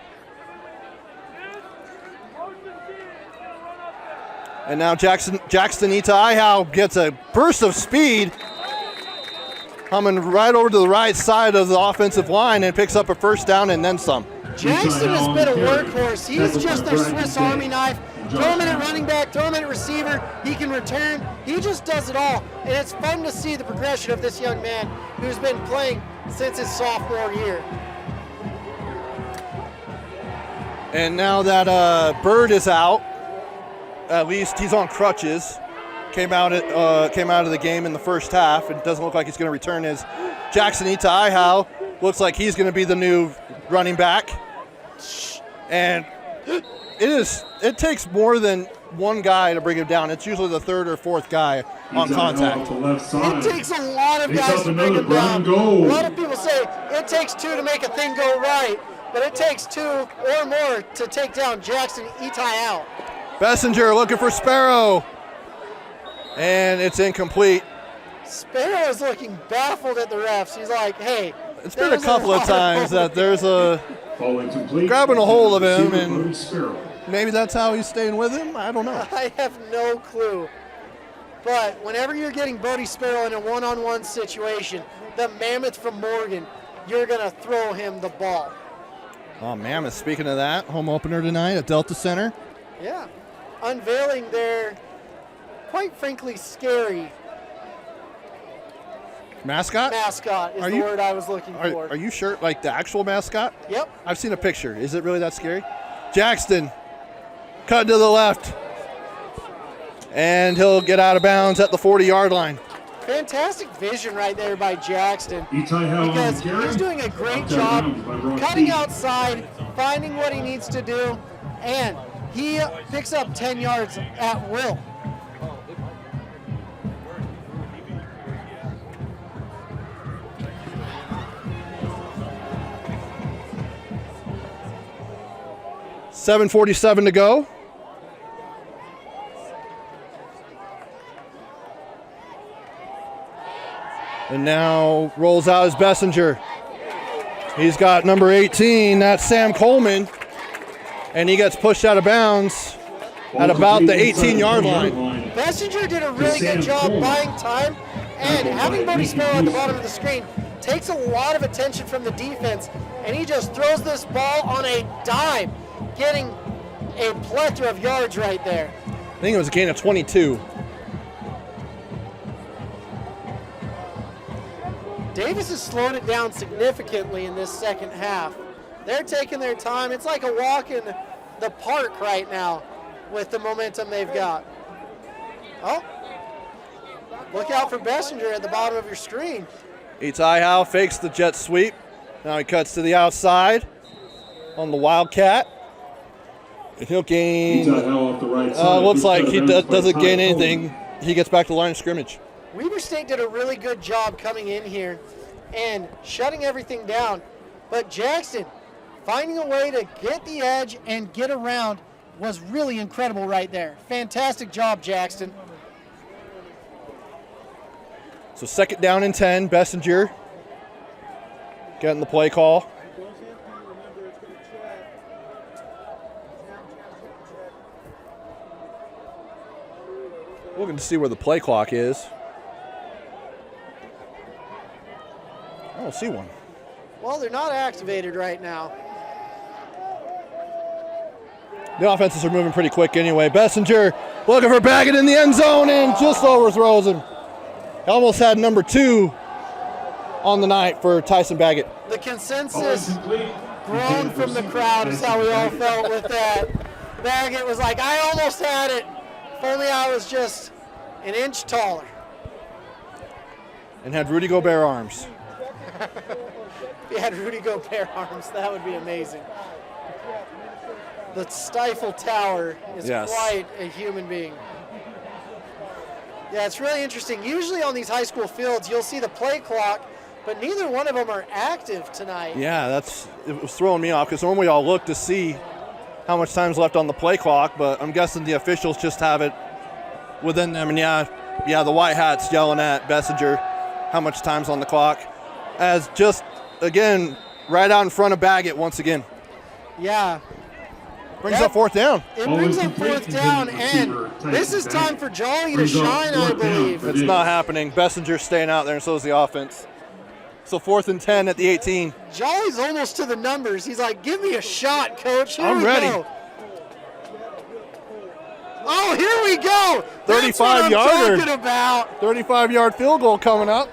And now Jackson Itaiao gets a burst of speed, coming right over to the right side of the offensive line and picks up a first down and then some. Jackson has been a workhorse. He's just their Swiss Army knife. Throw him in at running back, throw him in at receiver. He can return. He just does it all. And it's fun to see the progression of this young man who's been playing since his sophomore year. And now that Bird is out, at least he's on crutches. Came out of the game in the first half. It doesn't look like he's going to return as Jackson Itaiao. Looks like he's going to be the new running back. And it takes more than one guy to bring him down. It's usually the third or fourth guy on contact. It takes a lot of guys to bring him down. A lot of people say it takes two to make a thing go right, but it takes two or more to take down Jackson Itaiao. Bessinger looking for Sparrow. And it's incomplete. Sparrow is looking baffled at the refs. He's like, hey. It's been a couple of times that there's a grabbing a hold of him, and maybe that's how he's staying with him. I don't know. I have no clue. But whenever you're getting Bodie Sparrow in a one-on-one situation, the Mammoth from Morgan, you're going to throw him the ball. Oh, Mammoth, speaking of that, home opener tonight at Delta Center. Yeah. Unveiling their, quite frankly, scary mascot is the word I was looking for. Are you sure? Like the actual mascot? Yep. I've seen a picture. Is it really that scary? Jackson, cut to the left. And he'll get out of bounds at the 40-yard line. Fantastic vision right there by Jackson. Because he's doing a great job cutting outside, finding what he needs to do, and he picks up 10 yards at will. $7:47 to go. And now rolls out as Bessinger. He's got number 18, that's Sam Coleman. And he gets pushed out of bounds at about the 18-yard line. Bessinger did a really good job buying time, and having Bodie Sparrow at the bottom of the screen takes a lot of attention from the defense, and he just throws this ball on a dime, getting a plethora of yards right there. I think it was a gain of 22. Davis has slowed it down significantly in this second half. They're taking their time. It's like a walk in the park right now with the momentum they've got. Oh, look out for Bessinger at the bottom of your screen. Itaiao fakes the jet sweep. Now he cuts to the outside on the Wildcat. And he'll gain, looks like he doesn't gain anything. He gets back to the line of scrimmage. Weber State did a really good job coming in here and shutting everything down. But Jackson, finding a way to get the edge and get around was really incredible right there. Fantastic job, Jackson. So 2nd down and 10, Bessinger getting the play call. Looking to see where the play clock is. I don't see one. Well, they're not activated right now. The offenses are moving pretty quick anyway. Bessinger looking for Baggett in the end zone and just overthrows him. He almost had number 2 on the night for Tyson Baggett. The consensus groan from the crowd is how we all felt with that. Baggett was like, I almost had it. If only I was just an inch taller. And had Rudy Gobert arms. If he had Rudy Gobert arms, that would be amazing. The Stifle Tower is quite a human being. Yeah, it's really interesting. Usually on these high school fields, you'll see the play clock, but neither one of them are active tonight. Yeah, it was throwing me off because normally I'll look to see how much time's left on the play clock, but I'm guessing the officials just have it within them. And yeah, the white hat's yelling at Bessinger how much time's on the clock, as just, again, right out in front of Baggett once again. Yeah. Brings up 4th down. It brings up 4th down, and this is time for Jolly to shine, I believe. It's not happening. Bessinger's staying out there, and so is the offense. So 4th and 10 at the 18. Jolly's almost to the numbers. He's like, give me a shot, coach. Here I'm ready. Go. Oh, here we go. 35-yarder. Talking about. 35-yard field goal coming up.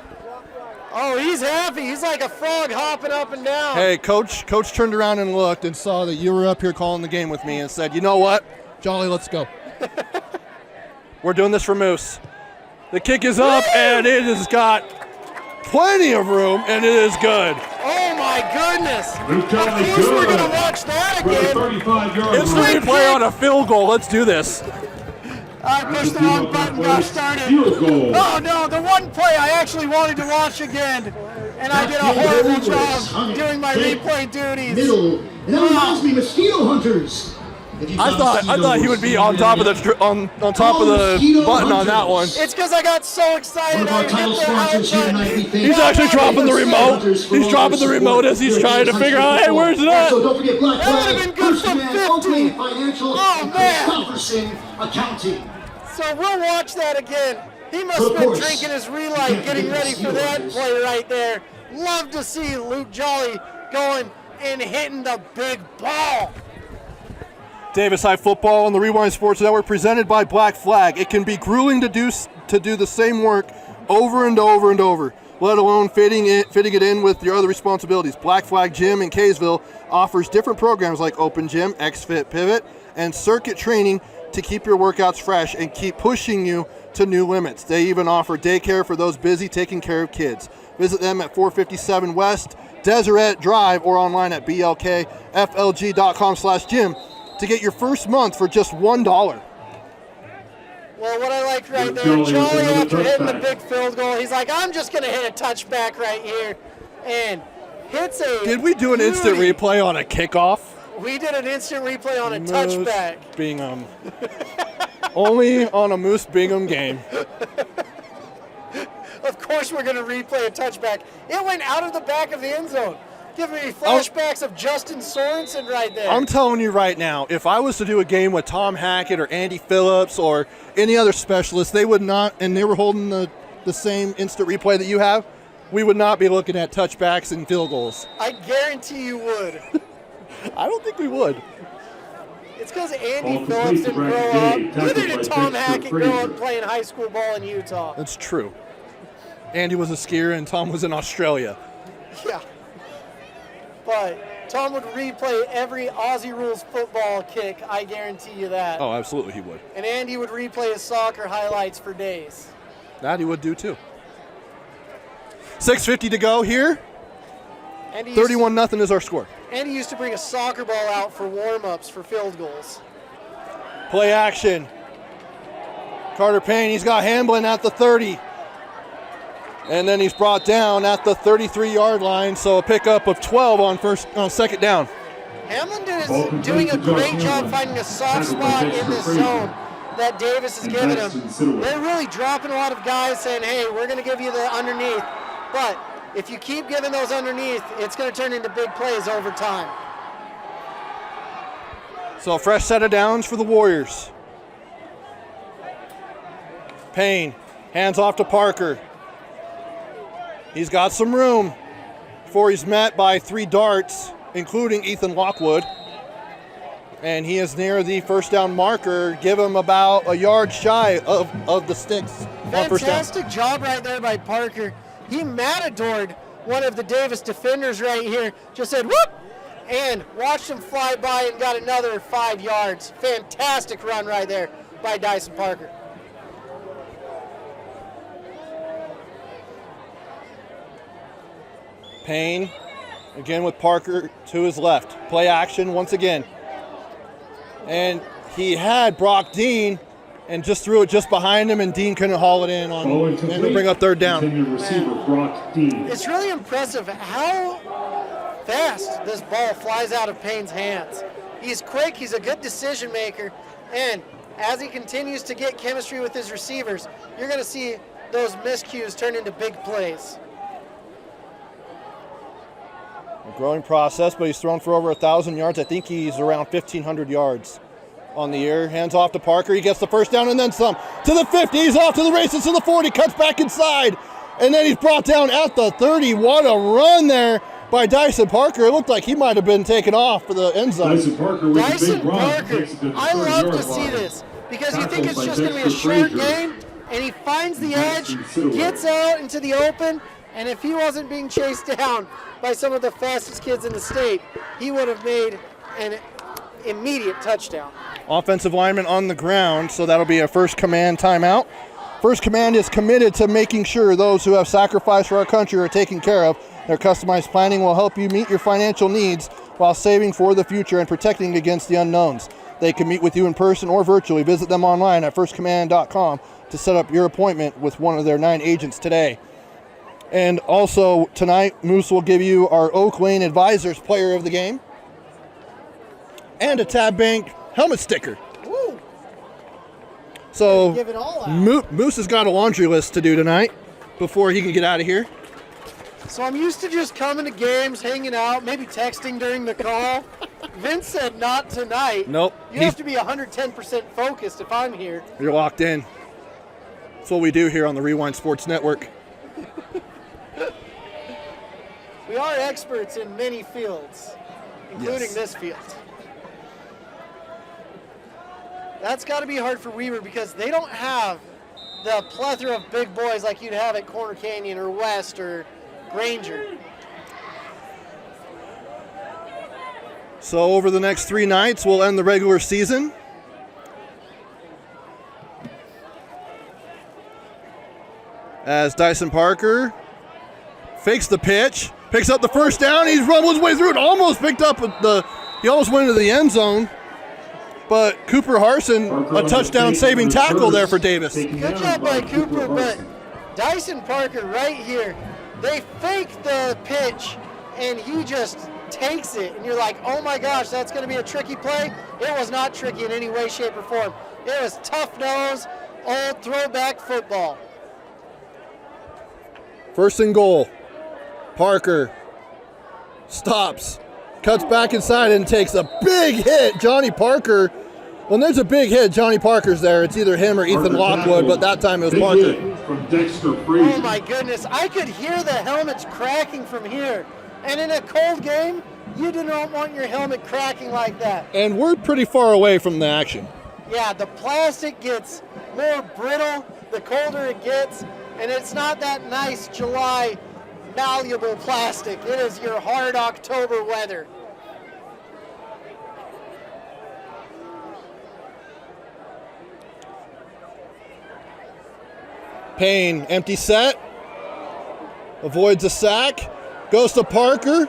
Oh, he's happy. He's like a frog hopping up and down. Hey, Coach turned around and looked and saw that you were up here calling the game with me and said, you know what, Jolly, let's go. We're doing this for Moose. The kick is up, and it has got plenty of room, and it is good. Oh, my goodness. Of course we're going to watch that again. It's the replay on a field goal. Let's do this. I pushed the wrong button, got started. Oh no, the one play I actually wanted to watch again, and I did a horrible job doing my replay duties. Middle. And that reminds me, mosquito hunters. I thought he would be on top of the on top of the button on that one. It's because I got so excited. I hit the out. He's actually dropping the remote. He's dropping the remote as he's trying to figure out, hey, where's it at? Also, don't forget Black That would have Flag, been good First for Command, 50. Oakland Financial, Oh, and man. Christopherson Accounting. So we'll watch that again. He must have been drinking his relight, getting ready for that play right there. Love to see Luke Jolly going and hitting the big ball. Davis High Football on the Rewind Sports Network, presented by Black Flag. It can be grueling to do the same work over and over and over, let alone fitting it in with your other responsibilities. Black Flag Gym in Kaysville offers different programs like Open Gym, XFit Pivot, and circuit training to keep your workouts fresh and keep pushing you to new limits. They even offer daycare for those busy taking care of kids. Visit them at 457 West Deseret Drive or online at blkflg.com/gym to get your first month for just $1. Well, what I like right there, Jolly after hitting the big field goal, he's like, I'm just going to hit a touchback right here. And hits a Did we do an instant replay on a kickoff? We did an instant replay on a touchback. Bingham. Only on a Moose Bingham game. Of course we're going to replay a touchback. It went out of the back of the end zone. Give me flashbacks of Justin Sorensen right there. I'm telling you right now, if I was to do a game with Tom Hackett or Andy Phillips or any other specialist, they would not, and they were holding the same instant replay that you have, we would not be looking at touchbacks and field goals. I guarantee you would. I don't think we would. It's because Andy Phillips didn't grow up. Neither did Tom Hackett grow up playing high school ball in Utah. That's true. Andy was a skier and Tom was in Australia. Yeah. But Tom would replay every Aussie Rules football kick, I guarantee you that. Oh, absolutely he would. And Andy would replay his soccer highlights for days. That he would do too. 6:50 to go here. 31-0 is our score. Andy used to bring a soccer ball out for warm-ups for field goals. Play action. Carter Payne, he's got Hamblin at the 30. And then he's brought down at the 33-yard line, so a pickup of 12 on second down. Hamlin is doing a great job finding a soft spot in this zone that Davis has given him. They're really dropping a lot of guys saying, hey, we're going to give you the underneath. But if you keep giving those underneath, it's going to turn into big plays over time. So a fresh set of downs for the Warriors. Payne, hands off to Parker. He's got some room before he's met by 3 darts, including Ethan Lockwood. And he is near the first down marker. Give him about a yard shy of the sticks on first down. Fantastic job right there by Parker. He matadored one of the Davis defenders right here. Just said, whoop! And watched him fly by and got another 5 yards. Fantastic run right there by Dyson Parker. Payne, again with Parker to his left. Play action once again. And he had Brock Dean and just threw it just behind him, and Dean couldn't haul it in on and to bring up third down. Receiver Brock Dean. It's really impressive how fast this ball flies out of Payne's hands. He's quick, he's a good decision maker, and as he continues to get chemistry with his receivers, you're going to see those miscues turn into big plays. A growing process, but he's thrown for over 1,000 yards. I think he's around 1,500 yards on the year. Hands off to Parker. He gets the first down and then some. To the 50. He's off to the races to the 40. Cuts back inside. And then he's brought down at the 30. What a run there by Dyson Parker. It looked like he might have been taken off for the end zone. Dyson Parker with a big run. I love to see this because you think it's just going to be a short game, and he finds the edge, gets out into the open, and if he wasn't being chased down by some of the fastest kids in the state, he would have made an immediate touchdown. Offensive lineman on the ground, so that'll be a First Command timeout. First Command is committed to making sure those who have sacrificed for our country are taken care of. Their customized planning will help you meet your financial needs while saving for the future and protecting against the unknowns. They can meet with you in person or virtually. Visit them online at firstcommand.com to set up your appointment with one of their 9 agents today. And also tonight, Moose will give you our Oak Lane Advisors Player of the Game and a Tab Bank helmet sticker. Woo. So Give it all out. Moose has got a laundry list to do tonight before he can get out of here. So I'm used to just coming to games, hanging out, maybe texting during the call. Vince said not tonight. Nope. You have to be 110% focused if I'm here. You're locked in. That's what we do here on the Rewind Sports Network. We are experts in many fields, including Yes. this field. That's got to be hard for Weber because they don't have the plethora of big boys like you'd have at Corner Canyon or West or Granger. So over the next 3 nights, we'll end the regular season. As Dyson Parker fakes the pitch, picks up the first down. He's rumbled his way through it. Almost picked up he almost went into the end zone. But Cooper Harson, a touchdown-saving tackle there for Davis. Good job by Cooper, but Dyson Parker right here, they fake the pitch, and he just takes it. And you're like, oh my gosh, that's going to be a tricky play. It was not tricky in any way, shape, or form. It was tough nose, old throwback football. First and goal. Parker stops, cuts back inside and takes a big hit. Johnny Parker, when there's a big hit, Johnny Parker's there. It's either him or Ethan Lockwood, but that time it was Parker. From Dexter Frazier. Oh my goodness, I could hear the helmets cracking from here. And in a cold game, you do not want your helmet cracking like that. And we're pretty far away from the action. Yeah, the plastic gets more brittle the colder it gets, and it's not that nice July malleable plastic. It is your hard October weather. Payne, empty set, avoids a sack, goes to Parker,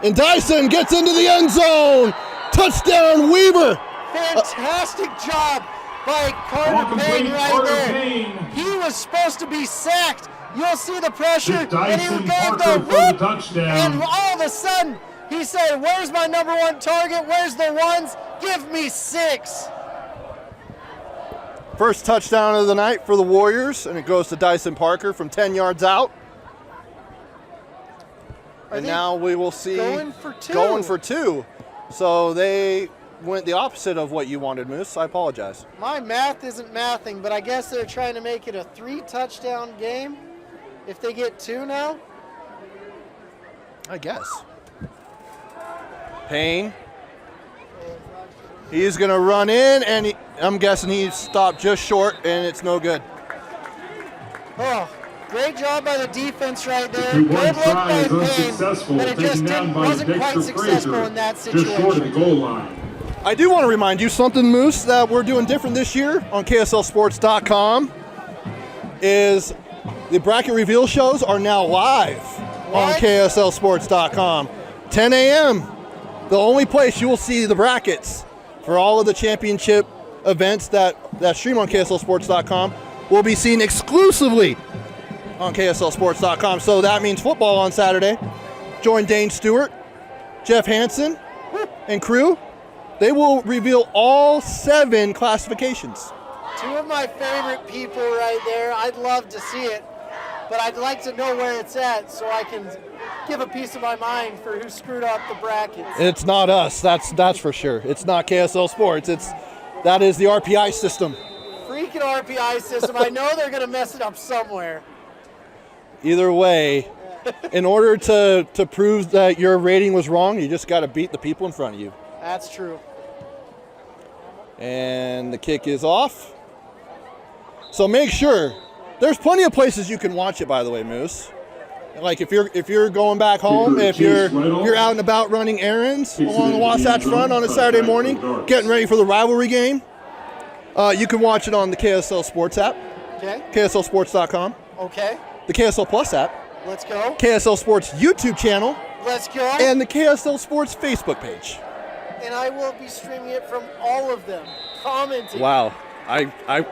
and Dyson gets into the end zone. Touchdown, Weber. Fantastic job by Carter Payne right there. Payne. He was supposed to be sacked. You'll see the pressure, and he Dyson gave Parker the for the whoop, touchdown. and all of a sudden, he said, where's my number 1 target? Where's the ones? Give me 6. First touchdown of the night for the Warriors, and it goes to Dyson Parker from 10 yards out. And they now we will see going for 2? Going for 2. So they went the opposite of what you wanted, Moose. I apologize. My math isn't mathing, but I guess they're trying to make it a 3-touchdown game if they get 2 now. I guess. Payne He's going to run in, and I'm guessing he stopped just short, and it's no good. Oh, great job by the defense right there. The Good one look try by is Payne, unsuccessful, but it just taken down by wasn't quite Dexter successful Fraser, in that just short of the situation. goal line. I do want to remind you something, Moose, that we're doing different this year on KSLSports.com is the bracket reveal shows are now live on What? KSLSports.com. 10 a.m. The only place you will see the brackets for all of the championship events that stream on KSLSports.com will be seen exclusively on KSLSports.com. So that means football on Saturday. Join Dane Stewart, Jeff Hansen, and crew. They will reveal all 7 classifications. 2 of my favorite people right there. I'd love to see it, but I'd like to know where it's at so I can give a piece of my mind for who screwed up the brackets. It's not us, that's for sure. It's not KSL Sports. That is the RPI system. Freaking RPI system. I know they're going to mess it up somewhere. Either way, in order to prove that your rating was wrong, you just got to beat the people in front of you. That's true. And the kick is off. So make sure, there's plenty of places you can watch it, by the way, Moose. Like if you're going back home, if you're out and about running errands along the Wasatch Front on a Saturday morning, getting ready for the rivalry game, you can watch it on the KSL Sports app, Okay. KSLSports.com, Okay. the KSL Plus app, Let's go. KSL Sports YouTube channel, Let's go. and the KSL Sports Facebook page. And I will be streaming it from all of them. Commenting. Wow, I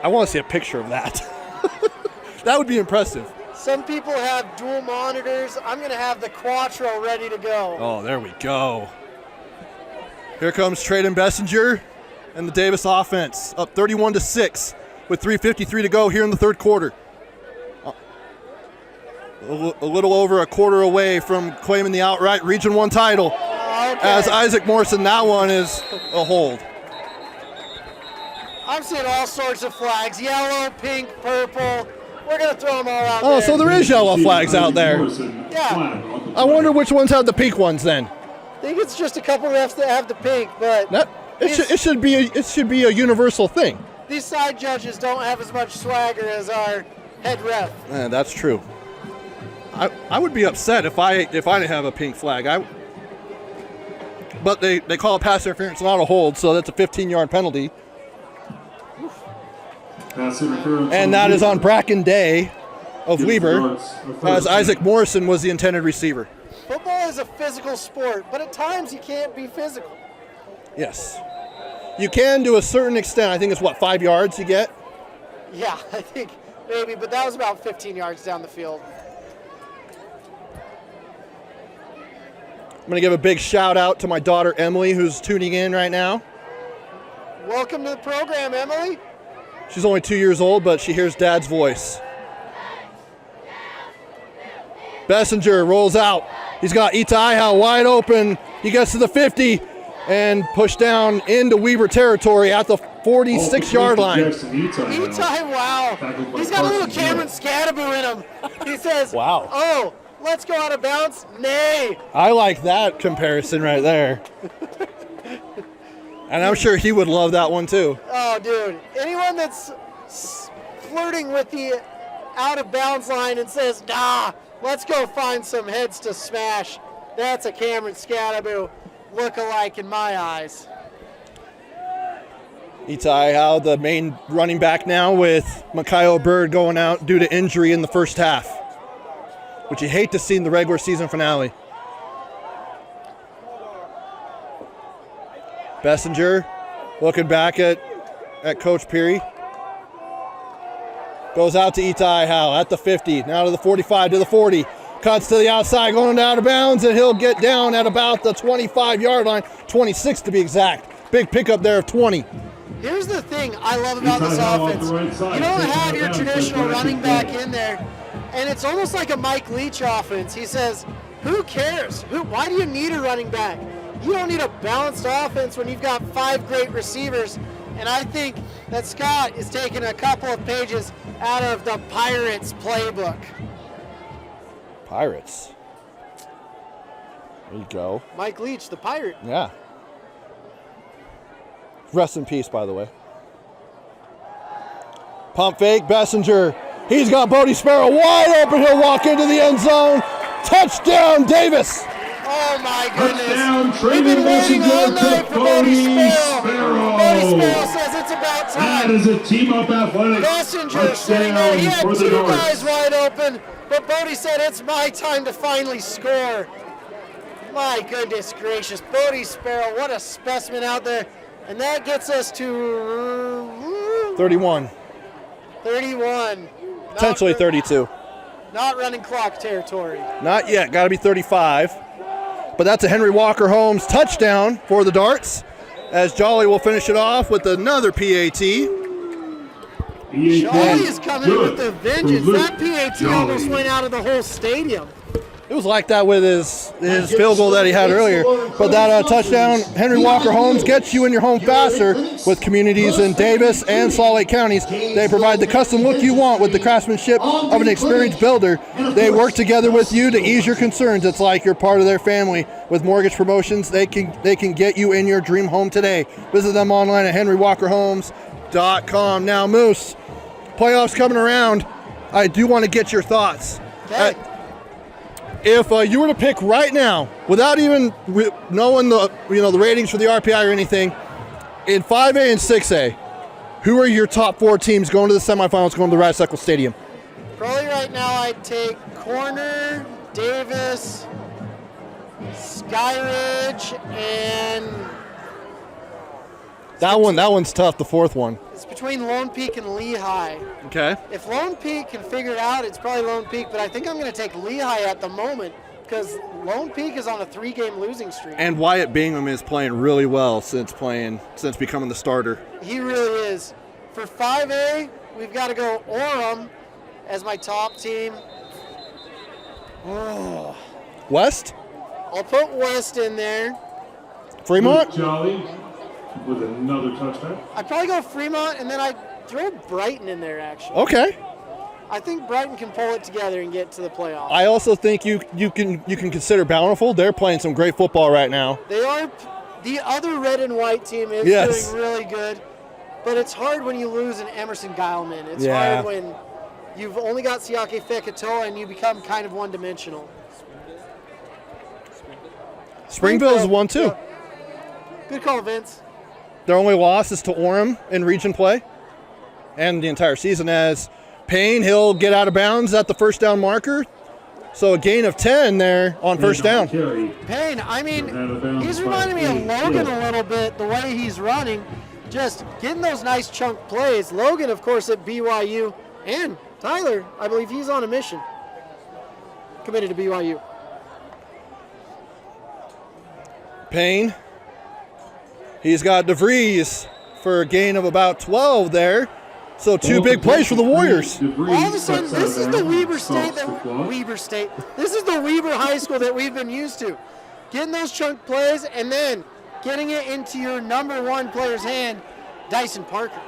want to see a picture of that. That would be impressive. Some people have dual monitors. I'm going to have the Quattro ready to go. Oh, there we go. Here comes Traden Bessinger and the Davis offense, up 31-6 with 3:53 to go here in the third quarter. A little over a quarter away from claiming the outright Region 1 title. Okay. As Isaac Morrison, that one is a hold. I'm seeing all sorts of flags. Yellow, pink, purple. We're going to throw them all out there. Oh, so there is yellow flags out there. Yeah. I wonder which ones have the pink ones then. I think it's just a couple refs that have the pink, but It should be a universal thing. these side judges don't have as much swagger as our head ref. That's true. I would be upset if I didn't have a pink flag. But they call it pass interference, not a hold, so that's a 15-yard penalty. Pass interference. And that is on Bracken Day of Weber, as Isaac Morrison was the intended receiver. Football is a physical sport, but at times you can't be physical. Yes. You can to a certain extent. I think it's 5 yards you get? Yeah, I think maybe, but that was about 15 yards down the field. I'm going to give a big shout out to my daughter Emily, who's tuning in right now. Welcome to the program, Emily. She's only 2 years old, but she hears Dad's voice. Bessinger rolls out. He's got Itaiha wide open. He gets to the 50 and pushed down into Weber territory at the 46-yard line. Itai, wow. He's got a little Cameron Scadaboo in him. He says, Wow. Oh, let's go out of bounds. Nay. I like that comparison right there. And I'm sure he would love that one too. Oh, dude. Anyone that's flirting with the out of bounds line and says, nah, let's go find some heads to smash, that's a Cameron Scadaboo look-alike in my eyes. Itaiha, the main running back now, with Mikhail Bird going out due to injury in the first half, which you hate to see in the regular season finale. Bessinger looking back at Coach Peary. Goes out to Itaiha at the 50, now to the 45, to the 40. Cuts to the outside, going out of bounds, and he'll get down at about the 25-yard line, 26 to be exact. Big pickup there of 20. Here's the thing I love about this offense. You don't have your traditional running back in there, and it's almost like a Mike Leach offense. He says, who cares? Why do you need a running back? You don't need a balanced offense when you've got 5 great receivers. And I think that Scott is taking a couple of pages out of the Pirates playbook. Pirates. There you go. Mike Leach, the Pirate. Yeah. Rest in peace, by the way. Pump fake, Bessinger. He's got Bodie Sparrow wide open. He'll walk into the end zone. Touchdown, Davis. Oh my goodness. Touchdown, We've been Trayvon waiting all Bessinger night to for Bodie Bodie Sparrow. Sparrow. Bodie Sparrow says it's about That time. is a team-up athletic Bessinger sitting there. He had touchdown for the two guys Darts. wide open, but Bodie said it's my time to finally score. My goodness gracious. Bodie Sparrow, what a specimen out there. And that gets us to 31. 31. Potentially 32. Not running clock territory. Not yet. Got to be 35. But that's a Henry Walker Holmes touchdown for the Darts, as Jolly will finish it off with another PAT. Jolly is coming in with the vengeance. That PAT almost went out of the whole stadium. It was like that with his field goal that he had earlier. But that touchdown, Henry Walker Holmes, gets you in your home faster with communities in Davis and Salt Lake counties. They provide the custom look you want with the craftsmanship of an experienced builder. They work together with you to ease your concerns. It's like you're part of their family. With mortgage promotions, they can get you in your dream home today. Visit them online at henrywalkerhomes.com. Now, Moose, playoffs coming around. I do want to get your thoughts. If you were to pick right now, without even knowing the ratings for the RPI or anything, in 5A and 6A, who are your top 4 teams going to the semifinals, going to the Radis Eccles Stadium? Probably right now I'd take Corner, Davis, Skyridge, and That one's tough, the 4th one. it's between Lone Peak and Lehigh. Okay. If Lone Peak can figure it out, it's probably Lone Peak, but I think I'm going to take Lehigh at the moment because Lone Peak is on a 3-game losing streak. And Wyatt Bingham is playing really well since becoming the starter. He really is. For 5A, we've got to go Orem as my top team. Oh. West? I'll put West in there. Fremont? Jolly with another touchdown. I'd probably go Fremont, and then I'd throw Brighton in there, actually. Okay. I think Brighton can pull it together and get to the playoffs. I also think you can consider Bountiful. They're playing some great football right now. They are. The other red and white team is Yes. doing really good, but it's hard when you lose an Emerson Geilman. It's Yeah. hard when you've only got Siake Fekatoa and you become kind of one-dimensional. Springville's won too. Yeah. Good call, Vince. Their only loss is to Orem in region play, and the entire season. As Payne, he'll get out of bounds at the first down marker. So a gain of 10 there on first down. Carry. Payne, I mean, Out of bounds he's by reminding me of Payne. Logan Yeah. a little bit, the way he's running, just getting those nice chunk plays. Logan, of course, at BYU, and Tyler, I believe he's on a mission, committed to BYU. Payne. He's got DeVries for a gain of about 12 there. So two big plays for the Warriors. All of a sudden, this is the Weber State This is the Weber High School that we've been used to. Getting those chunk plays and then getting it into your number 1 player's hand, Dyson Parker.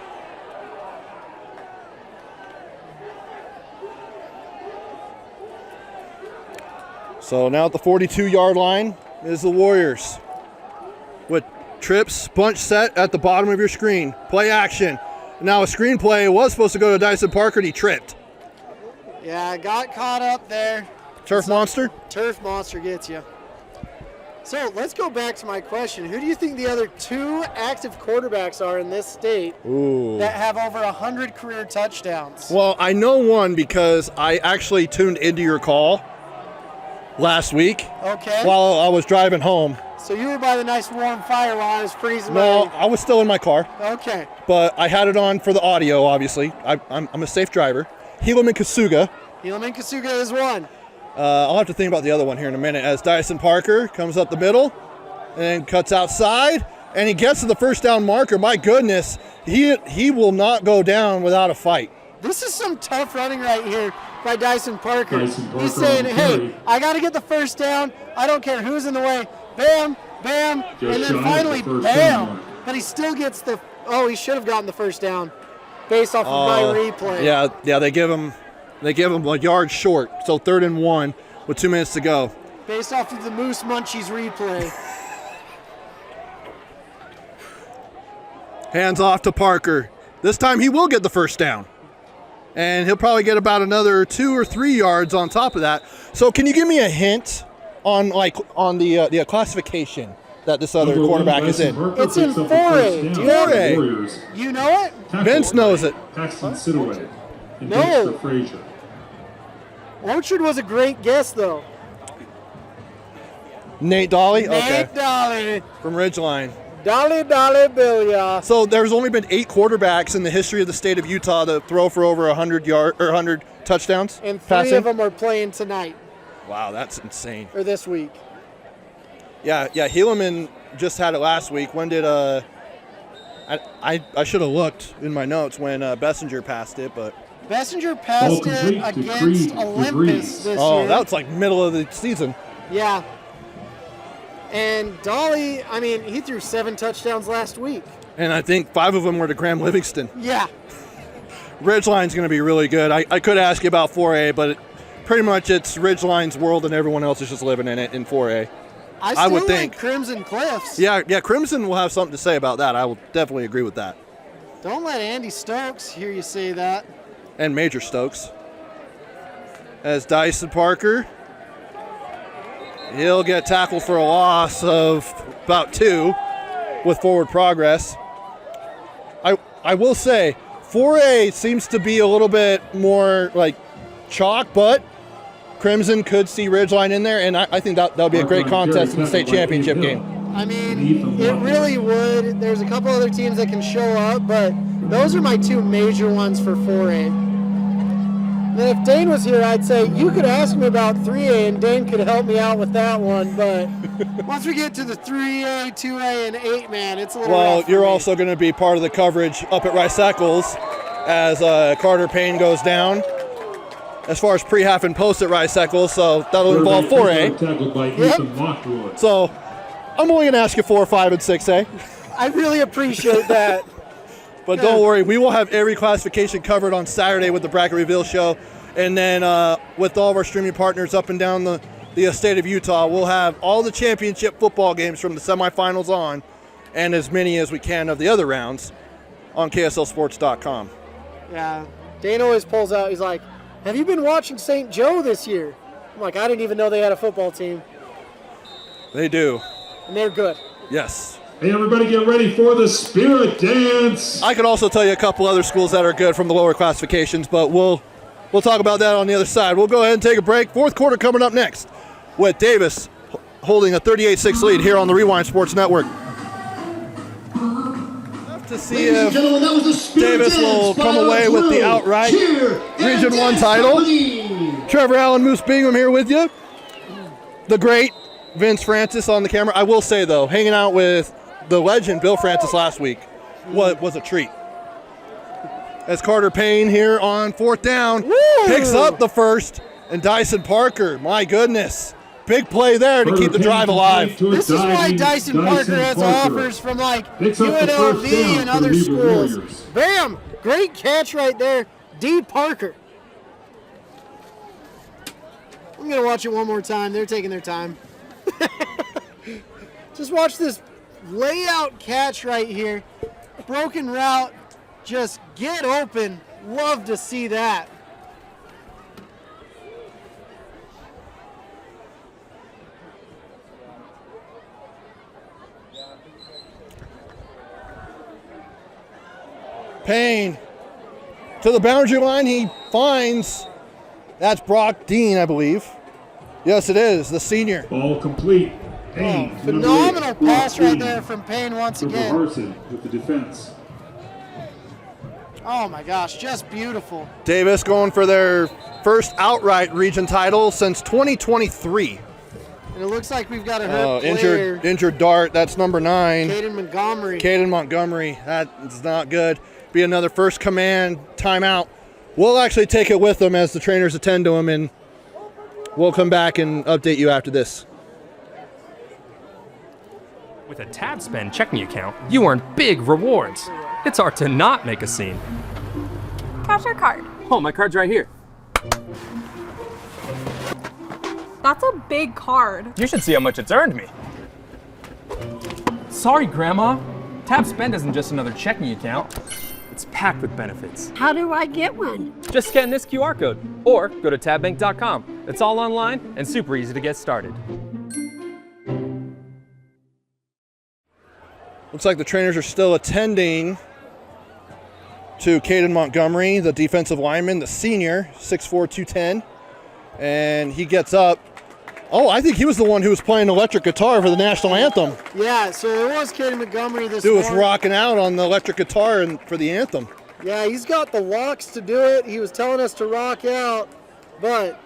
So now at the 42-yard line is the Warriors. With trips, bunch set at the bottom of your screen. Play action. Now a screen play was supposed to go to Dyson Parker, and he tripped. Yeah, got caught up there. Turf Monster? Turf Monster gets you. So let's go back to my question. Who do you think the other 2 active quarterbacks are in this state Ooh. that have over 100 career touchdowns? Well, I know one because I actually tuned into your call last week Okay. while I was driving home. So you were by the nice warm fire while I was freezing. No, my- I was still in my car, Okay. but I had it on for the audio, obviously. I'm a safe driver. Helaman Kasuga. Helaman Kasuga is one. I'll have to think about the other one here in a minute as Dyson Parker comes up the middle and cuts outside, and he gets to the first down marker. My goodness, he will not go down without a fight. This is some tough running right here by Dyson Parker. Dyson Parker He's saying, on the hey, carry. I got to get the first down. I don't care who's in the way. Bam, bam, Just and shy then of finally, the first bam. down. But he still gets the, he should have gotten the first down based off of my replay. Yeah, they give him a yard short, so 3rd and 1 with 2 minutes to go. Based off of the Moose Munchies replay. Hands off to Parker. This time he will get the first down. And he'll probably get about another 2 or 3 yards on top of that. So can you give me a hint on the classification that this other quarterback is in? It's in 4A. Do you know it? You know it? Vince knows it. Paxton Sidaway and No. Dexter Frazier. Orchard was a great guess, though. Nate Dolly? Okay. Nate Dolly. From Ridgeline. Dolly Bill, yeah. So there's only been 8 quarterbacks in the history of the state of Utah to throw for over 100 touchdowns. And 3 passing. of them are playing tonight, Wow, that's insane. or this week. Yeah, Helaman just had it last week. When did I should have looked in my notes when Bessinger passed it, but Bessinger passed it complete to against Creed Olympus DeVries. this oh, year. that was like middle of the season. Yeah. And Dolly, I mean, he threw 7 touchdowns last week. And I think 5 of them were to Graham Livingston. Yeah. Ridgeline's going to be really good. I could ask you about 4A, but pretty much it's Ridgeline's world and everyone else is just living in it in 4A. I still would like think. Crimson Cliffs. Yeah, Crimson will have something to say about that. I will definitely agree with that. Don't let Andy Stokes hear you say that. And Major Stokes. As Dyson Parker, he'll get tackled for a loss of about 2 with forward progress. I will say 4A seems to be a little bit more like chalk, but Crimson could see Ridgeline in there, and I think that'll be a great contest in the state championship game. I mean, it really would. There's a couple other teams that can show up, but those are my 2 major ones for 4A. And if Dane was here, I'd say you could ask me about 3A, and Dane could help me out with that one. But once we get to the 3A, 2A, and 8-man, it's a little Well, rough for you're me. also going to be part of the coverage up at Rice Eccles as Carter Payne goes down. As far as pre-half and post at Rice Eccles, so that'll involve 4A. Tackled by Ethan Lockwood. So I'm only going to ask you 4, 5, and 6A. I really appreciate that. But don't worry, we will have every classification covered on Saturday with the Bracket Reveal show. And then with all of our streaming partners up and down the state of Utah, we'll have all the championship football games from the semifinals on, and as many as we can of the other rounds on KSLSports.com. Yeah. Dane always pulls out, he's like, have you been watching St. Joe this year? I'm like, I didn't even know they had a football team. They do. And they're good. Yes. Hey, everybody, get ready for the Spirit Dance. I could also tell you a couple other schools that are good from the lower classifications, but we'll talk about that on the other side. We'll go ahead and take a break. 4th quarter coming up next with Davis holding a 38-6 lead here on the Rewind Sports Network. To see Ladies and if gentlemen, that was the Spirit Davis will Dance by come away with the Drill, outright Cheer, and Region 1 Dance title. Company. Trevor Allen, Moose Bingham here with you. The great Vince Francis on the camera. I will say, though, hanging out with the legend Bill Francis last week was a treat. As Carter Payne here on 4th down picks up the first, and Dyson Parker, my goodness, big play there to keep the drive alive. This is why Dyson Parker has offers from like Picks up the first UNLV down and for the other Weaver schools. Warriors. Bam! Great catch right there. D. Parker. I'm going to watch it one more time. They're taking their time. Just watch this layout catch right here. Broken route. Just get open. Love to see that. Payne to the boundary line. He finds, that's Brock Dean, I believe. Yes, it is, the senior. Ball complete. Payne. Oh, phenomenal pass right there from Payne once again. Harson with the defense. Oh my gosh, just beautiful. Davis going for their first outright region title since 2023. And it looks like we've got a hurt player. Injured Dart, that's number 9. Caden Montgomery. Caden Montgomery, that's not good. Be another first command timeout. We'll actually take it with them as the trainers attend to him, and we'll come back and update you after this. With a Tab Spend checking account, you earn big rewards. It's hard to not make a scene. Cash or card? Oh, my card's right here. That's a big card. You should see how much it's earned me. Sorry, Grandma. Tab Spend isn't just another checking account. It's packed with benefits. How do I get one? Just scan this QR code or go to tabbank.com. It's all online and super easy to get started. Looks like the trainers are still attending to Caden Montgomery, the defensive lineman, the senior, 6'4", 210. And he gets up. Oh, I think he was the one who was playing electric guitar for the national anthem. Yeah, so it was Caden Montgomery this Dude was morning. rocking out on the electric guitar and for the anthem. Yeah, he's got the walks to do it. He was telling us to rock out, but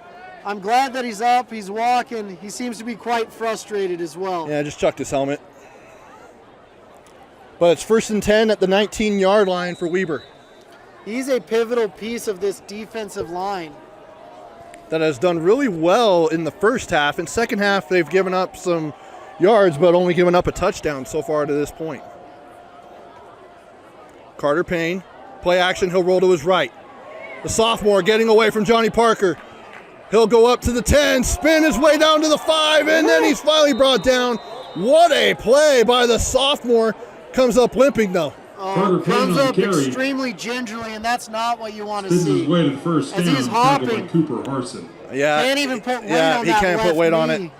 I'm glad that he's up, he's walking. He seems to be quite frustrated as well. Yeah, just chucked his helmet. But it's 1st and 10 at the 19-yard line for Weber. He's a pivotal piece of this defensive line. That has done really well in the first half. In second half, they've given up some yards, but only given up a touchdown so far to this point. Carter Payne, play action, he'll roll to his right. The sophomore getting away from Johnny Parker. He'll go up to the 10, spin his way down to the 5, and then he's finally brought down. What a play by the sophomore. Comes up limping, though. Carter Payne Comes on up the carry. extremely gingerly, and that's not what you want to Spins his see. way to the first As down, he's tackled by hopping. Cooper Harson. Yeah, Can't even put weight yeah, on he that can't put left weight on knee.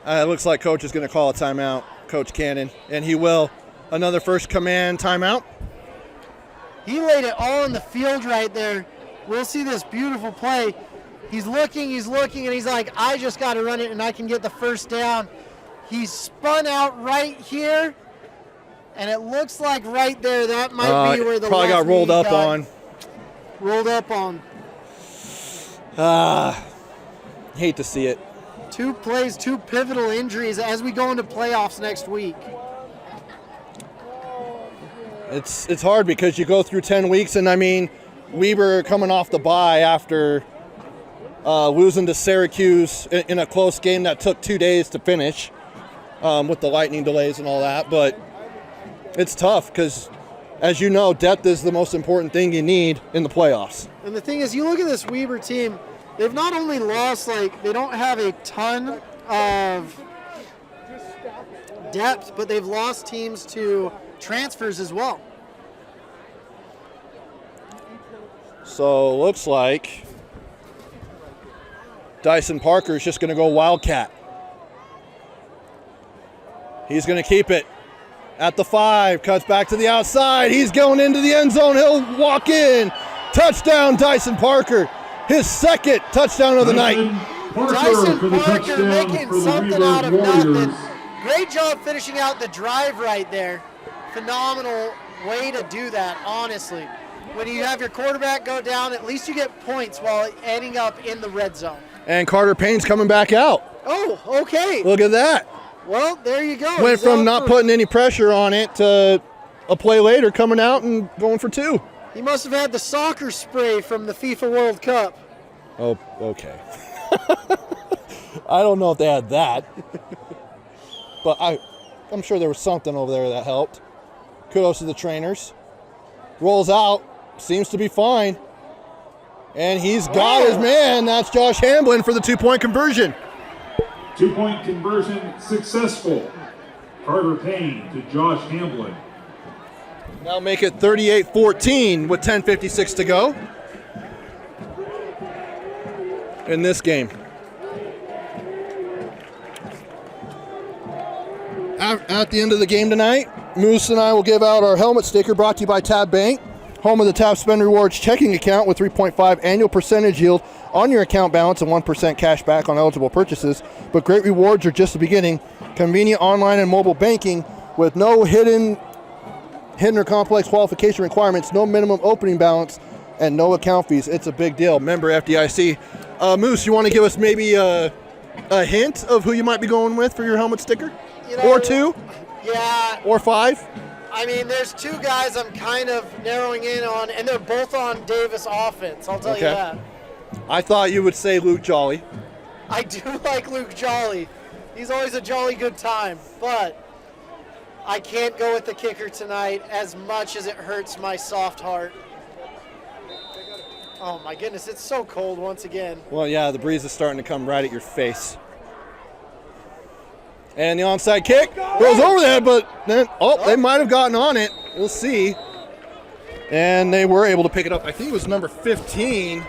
it. It looks like Coach is going to call a timeout, Coach Cannon, and he will. Another first command timeout. He laid it all on the field right there. We'll see this beautiful play. He's looking, and he's like, I just got to run it, and I can get the first down. He's spun out right here, and it looks like right there, that might be where the probably left got rolled knee up on. Rolled up on. Hate to see it. 2 plays, 2 pivotal injuries as we go into playoffs next week. It's hard because you go through 10 weeks, and I mean, Weber coming off the bye after losing to Syracuse in a close game that took 2 days to finish with the lightning delays and all that. But it's tough because, as you know, depth is the most important thing you need in the playoffs. And the thing is, you look at this Weber team, they've not only lost, they don't have a ton of depth, but they've lost teams to transfers as well. So looks like Dyson Parker is just going to go Wildcat. He's going to keep it at the 5, cuts back to the outside. He's going into the end zone. He'll walk in. Touchdown, Dyson Parker. His second touchdown of the night. Dyson for the Parker touchdown making for the something Weber out of Warriors. nothing. Great job finishing out the drive right there. Phenomenal way to do that, honestly. When you have your quarterback go down, at least you get points while ending up in the red zone. And Carter Payne's coming back out. Oh, okay. Look at that. Well, there you go. Went He's from out not for- putting any pressure on it to a play later coming out and going for 2. He must have had the soccer spray from the FIFA World Cup. Oh, okay. I don't know if they had that. But I'm sure there was something over there that helped. Kudos to the trainers. Rolls out. Seems to be fine. And he's got his man. That's Josh Hamblin for the 2-point conversion. 2-point conversion successful. Carter Payne to Josh Hamblin. Now make it 38-14 with 10:56 to go in this game. At the end of the game tonight, Moose and I will give out our helmet sticker brought to you by Tab Bank, home of the Tab Spend Rewards checking account with 3.5 annual percentage yield on your account balance and 1% cash back on eligible purchases. But great rewards are just the beginning. Convenient online and mobile banking with no hidden or complex qualification requirements, no minimum opening balance, and no account fees. It's a big deal. Member FDIC. Moose, you want to give us maybe a hint of who you might be going with for your helmet sticker? You know, Or 2? Yeah, Or 5? I mean, there's 2 guys I'm kind of narrowing in on, and they're both on Davis offense, I'll tell you Okay. that. I thought you would say Luke Jolly. I do like Luke Jolly. He's always a jolly good time, but I can't go with the kicker tonight as much as it hurts my soft heart. Oh my goodness, it's so cold once again. Well, yeah, the breeze is starting to come right at your face. And the onside kick goes over the head, but then, they might have gotten on it. We'll see. And they were able to pick it up. I think it was number 15.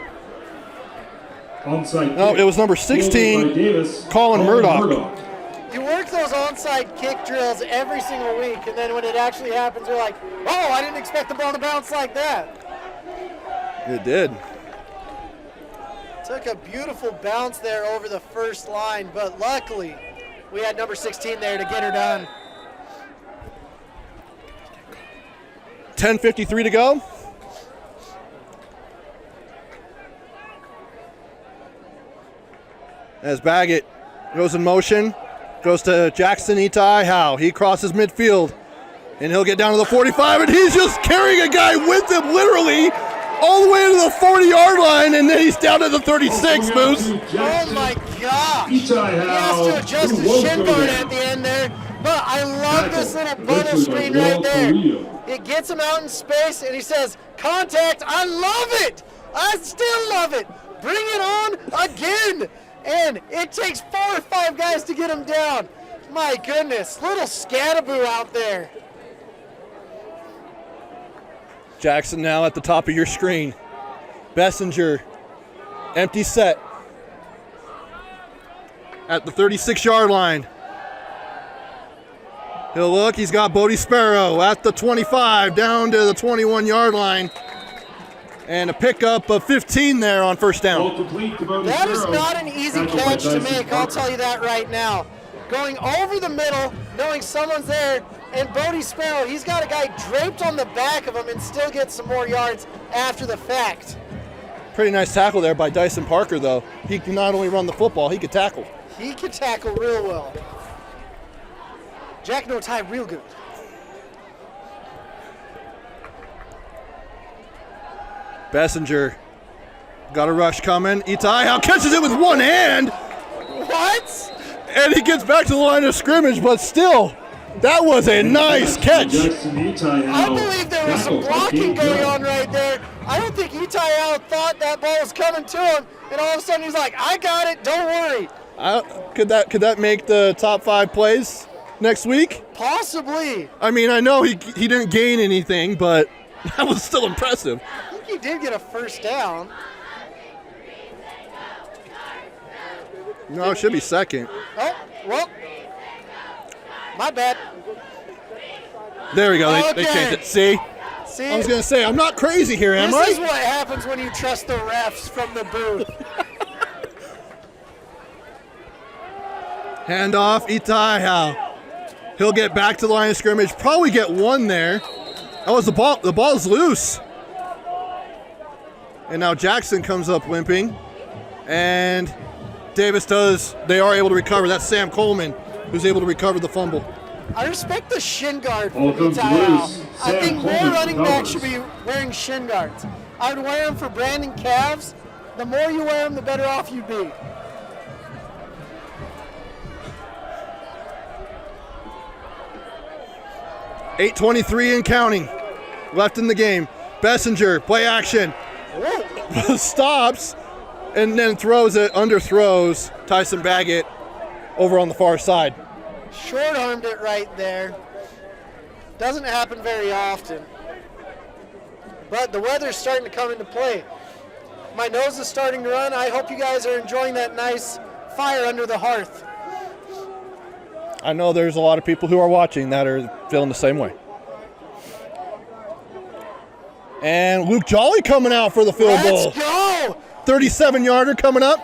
Onside No, kick. it was number 16, By Davis, Colin Murdoch. You work those onside kick drills every single week, and then when it actually happens, you're like, oh, I didn't expect the ball to bounce like that. It did. Took a beautiful bounce there over the first line, but luckily we had number 16 there to get her done. 10:53 to go. As Baggett goes in motion, goes to Jackson Itai Howe. He crosses midfield, and he'll get down to the 45, and he's just carrying a guy with him, literally, all the way to the 40-yard line, and then he's down to the 36, Moose. Oh my gosh! He Itai has to Howe, adjust who his won't shin go guard down. at the end there, but I love this little Tackle, bubble literally screen by right Walt there. Carrillo. It gets him out in space, and he says, contact, I love it! I still love it! Bring it on again! And it takes 4 or 5 guys to get him down. My goodness, little scataboo out there. Jackson now at the top of your screen. Bessinger, empty set. At the 36-yard line. He'll look, he's got Bodie Sparrow at the 25, down to the 21-yard line. And a pickup of 15 there on first down. Ball complete to Bodie That is Sparrow. not an easy Tackled by catch to Dyson make, I'll Parker. tell you that right now. Going over the middle, knowing someone's there, and Bodie Sparrow, he's got a guy draped on the back of him and still gets some more yards after the fact. Pretty nice tackle there by Dyson Parker, though. He can not only run the football, he could tackle. He can tackle real well. Jack knows tie real good. Bessinger got a rush coming. Itai Howe catches it with one hand, What? and he gets back to the line of scrimmage, but still, that was a nice catch. Jackson Itai I Howe, believe there was some tackled by blocking Gabe going Young. on right there. I don't think Itai Howe thought that ball was coming to him, and all of a sudden he's like, I got it, don't worry. Could that make the top 5 plays next week? Possibly. I mean, I know he didn't gain anything, but that was still impressive. I think he did get a first down. No, it should be second. Oh, well, my bad. There we go. They Okay. changed it. See? See, I was going to say, I'm not crazy here, am this is I? what happens when you trust the refs from the booth. Handoff, Itai Howe. He'll get back to the line of scrimmage. Probably get one there. That was the ball. The ball's loose. And now Jackson comes up limping. And Davis does. They are able to recover. That's Sam Coleman who's able to recover the fumble. I respect the shin guard Ball from comes Itai Howe. loose. I Sam think more Coleman running backs should recovers. be wearing shin guards. I would wear them for branding calves. The more you wear them, the better off you'd be. .8:23 and counting left in the game. Bessinger, play action. Stops and then throws it, underthrows Tyson Baggett over on the far side. Short-armed it right there. Doesn't happen very often. But the weather's starting to come into play. My nose is starting to run. I hope you guys are enjoying that nice fire under the hearth. I know there's a lot of people who are watching that are feeling the same way. And Luke Jolly coming out for the field goal. Let's go! 37-yarder coming up.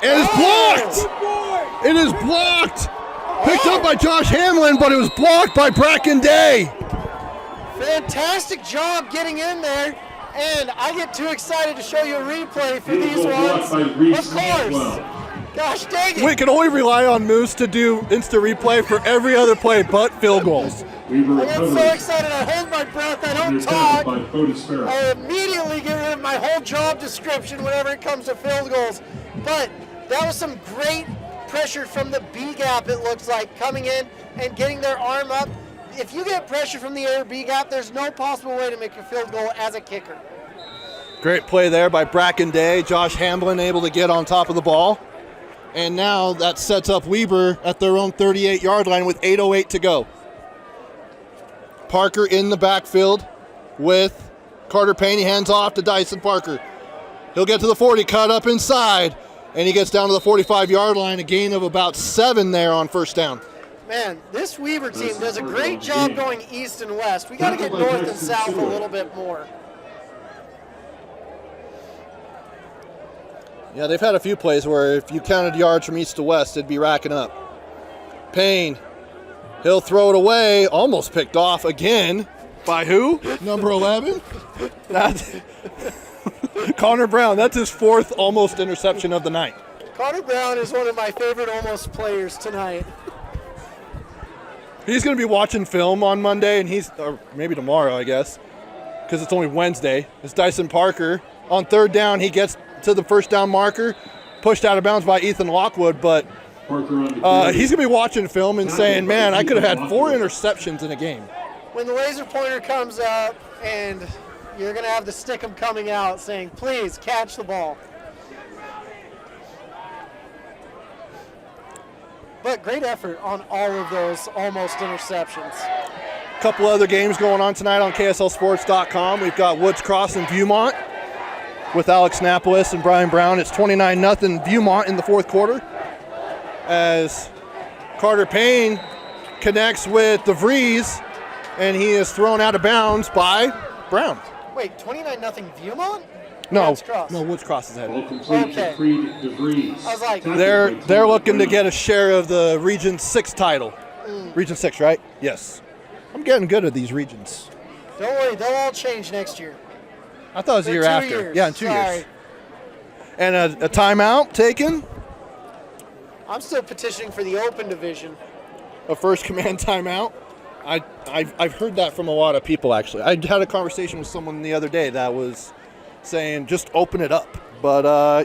And it's blocked! It is blocked! Picked up by Josh Hamlin, but it was blocked by Bracken Day. Fantastic job getting in there. And I get too excited to show you a replay for Field these goal blocked ones. by Reese Of course. Cantwell. Gosh dang it. We can only rely on Moose to do instant replay for every other play but field goals. Weaver I get so recovers. excited. I hold my breath. I don't You're tackled talk. by Bodie Sparrow. I immediately get rid of my whole job description whenever it comes to field goals. But that was some great pressure from the B gap, it looks like, coming in and getting their arm up. If you get pressure from the air B gap, there's no possible way to make a field goal as a kicker. Great play there by Bracken Day. Josh Hamlin able to get on top of the ball. And now that sets up Weber at their own 38-yard line with 8:08 to go. Parker in the backfield with Carter Payne. He hands off to Dyson Parker. He'll get to the 40, cut up inside, and he gets down to the 45-yard line, a gain of about 7 there on first down. Man, this Weber team does a great job going east and west. We got to get north and south a little bit more. Yeah, they've had a few plays where if you counted yards from east to west, it'd be racking up. Payne, he'll throw it away, almost picked off again. By who? Number 11? That's Connor Brown. That's his 4th almost interception of the night. Connor Brown is one of my favorite almost players tonight. He's going to be watching film on Monday, and or maybe tomorrow, I guess, because it's only Wednesday. It's Dyson Parker. On third down, he gets to the first down marker, pushed out of bounds by Ethan Lockwood, but he's going to be watching film and saying, man, I could have had 4 interceptions in a game. When the laser pointer comes up and you're going to have the stickum coming out saying, please catch the ball. But great effort on all of those almost interceptions. A couple other games going on tonight on KSLSports.com. We've got Woods Cross and Viewmont with Alex Napolis and Brian Brown. It's 29-0 Viewmont in the 4th quarter as Carter Payne connects with DeVries, and he is thrown out of bounds by Brown. Wait, 29-0 Viewmont? No, Woods Cross. no, Woods Cross is ahead. Ball complete Okay. to Creed DeVries. I was like, They're looking to get a share of the Region 6 title. Region 6, right? Yes. I'm getting good at these regions. don't worry, they'll all change next year. I thought it was the In year 2 after. years. Yeah, in 2 Sorry. years. And a timeout taken, I'm still petitioning for the open division. a first command timeout. I've heard that from a lot of people, actually. I had a conversation with someone the other day that was saying just open it up. But, I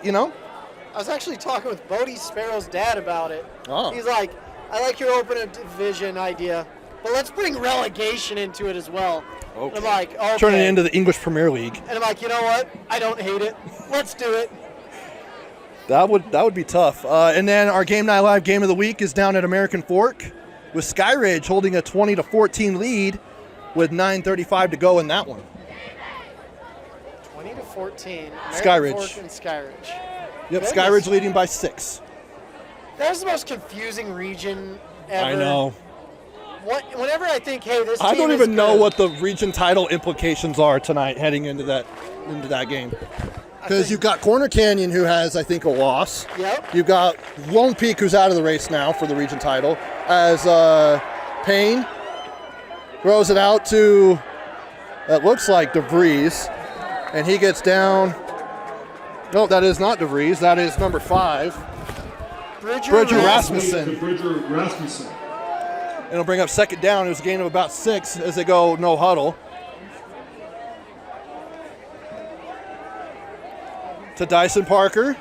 was actually talking with Bodie Sparrow's dad about it. Oh. He's like, I like your open division idea, but let's bring relegation into it as well. Okay. And I'm like, okay. turn it into the English Premier League. And I'm like, you know what? I don't hate it. Let's do it. That would be tough. And then our Game Night Live game of the week is down at American Fork with Skyridge holding a 20-14 lead with 9:35 to go in that one. 20-14. Skyridge. Fork and Skyridge. Yep, Goodness. Skyridge leading by 6. That was the most confusing region ever. I know. Whenever I think, hey, this I team don't is even know good, what the region title implications are tonight heading into that game. Because you've got Corner Canyon, who has, I think, a loss. Yep. You've got Lone Peak, who's out of the race now for the region title, as Payne throws it out to, it looks like DeVries, and he gets down. No, that is not DeVries. That is number 5. Bridger Rasmussen. Bridger Rasmussen. It'll bring up second down. It was a gain of about 6 as they go no huddle. To Dyson Parker.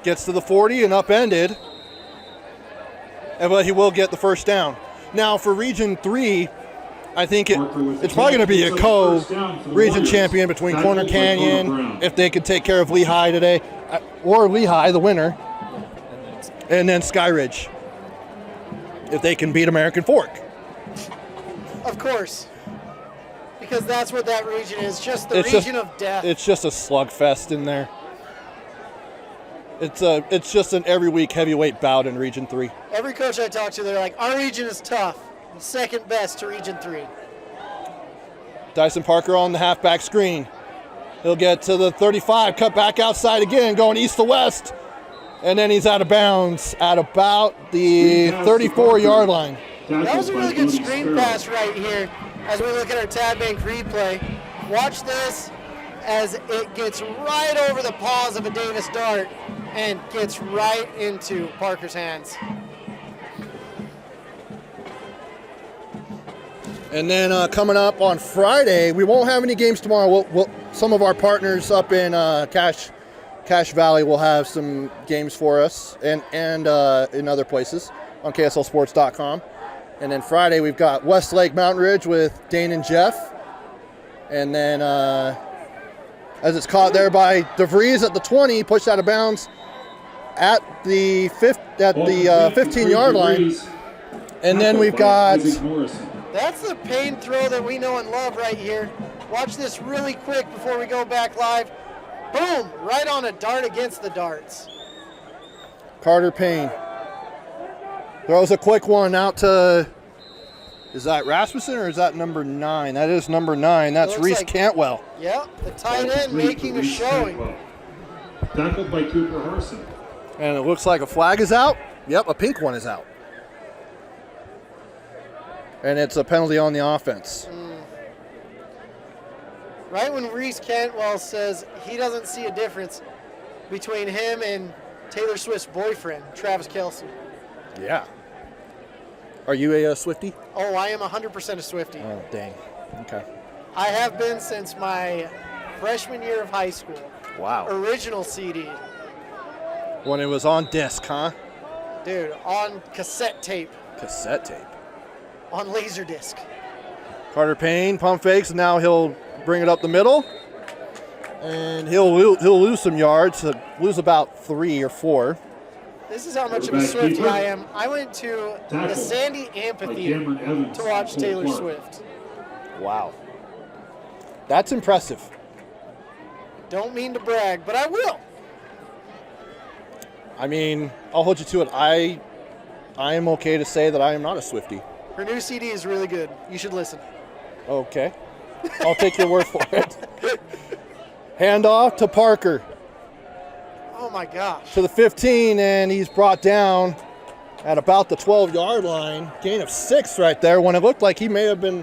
Gets to the 40 and upended. But he will get the first down. Now for Region 3, I think it's probably going to be a co-region champion between Corner Canyon, if they could take care of Lehigh today, or Lehigh, the winner, and then Skyridge, if they can beat American Fork. Of course. Because that's what that region is, just the region of death. It's just a slugfest in there. It's just an every week heavyweight bout in Region 3. Every coach I talk to, they're like, our region is tough. Second best to Region 3. Dyson Parker on the halfback screen. He'll get to the 35, cut back outside again, going east to west. And then he's out of bounds at about the 34-yard line. That was a really good screen pass right here as we look at our Tab Bank replay. Watch this as it gets right over the paws of a Davis Dart and gets right into Parker's hands. And then coming up on Friday, we won't have any games tomorrow. Some of our partners up in Cache Valley will have some games for us and in other places on KSLSports.com. And then Friday, we've got Westlake Mountain Ridge with Dane and Jeff. And then as it's caught there by DeVries at the 20, pushed out of bounds. at the 15-yard line. And then we've got That's the Payne throw that we know and love right here. Watch this really quick before we go back live. Boom, right on a dart against the darts. Carter Payne. Throws a quick one out to, is that Rasmussen or is that number 9? That is number 9. That's Looks Reese like- Cantwell. Yep, the tight end making a showing. Tackled by Cooper Harson. And it looks like a flag is out. Yep, a pink one is out. And it's a penalty on the offense. Right when Reese Cantwell says he doesn't see a difference between him and Taylor Swift's boyfriend, Travis Kelce. Yeah. Are you a Swiftie? Oh, I am 100% a Swiftie. Oh, dang. Okay. I have been since my freshman year of high school. Wow. Original CD. When it was on disc, huh? Dude, on cassette tape, Cassette tape. on Laserdisc. Carter Payne pump fakes, and now he'll bring it up the middle. And he'll lose some yards, lose about 3 or 4. This is how much of a Swiftie I am. I went to the Sandy Amphitheater to watch Taylor Swift. Wow. That's impressive. Don't mean to brag, but I will. I mean, I'll hold you to it. I am okay to say that I am not a Swiftie. Her new CD is really good. You should listen. Okay. I'll take your word for it. Handoff to Parker Oh my gosh. to the 15, and he's brought down at about the 12-yard line. Gain of 6 right there when it looked like he may have been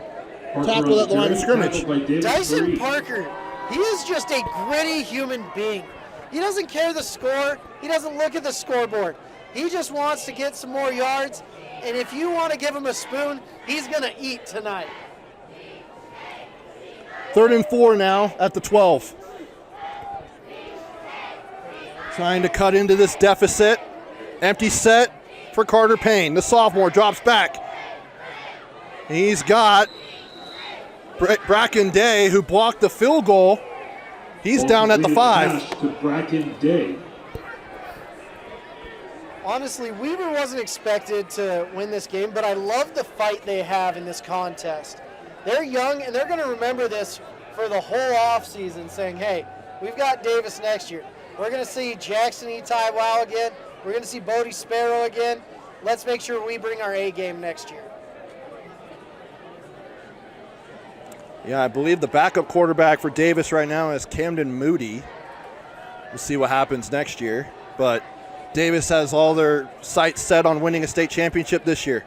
tackled at the line of scrimmage. Dyson Parker, he is just a gritty human being. He doesn't care the score. He doesn't look at the scoreboard. He just wants to get some more yards. And if you want to give him a spoon, he's going to eat tonight. 3rd and 4 now at the 12. Trying to cut into this deficit. Empty set for Carter Payne. The sophomore drops back. He's got Bracken Day, who blocked the field goal. He's down at the 5. To Bracken Day. Honestly, Weber wasn't expected to win this game, but I love the fight they have in this contest. They're young, and they're going to remember this for the whole offseason, saying, hey, we've got Davis next year. We're going to see Jackson Etai Wow again. We're going to see Bodie Sparrow again. Let's make sure we bring our A game next year. Yeah, I believe the backup quarterback for Davis right now is Camden Moody. We'll see what happens next year. But Davis has all their sights set on winning a state championship this year.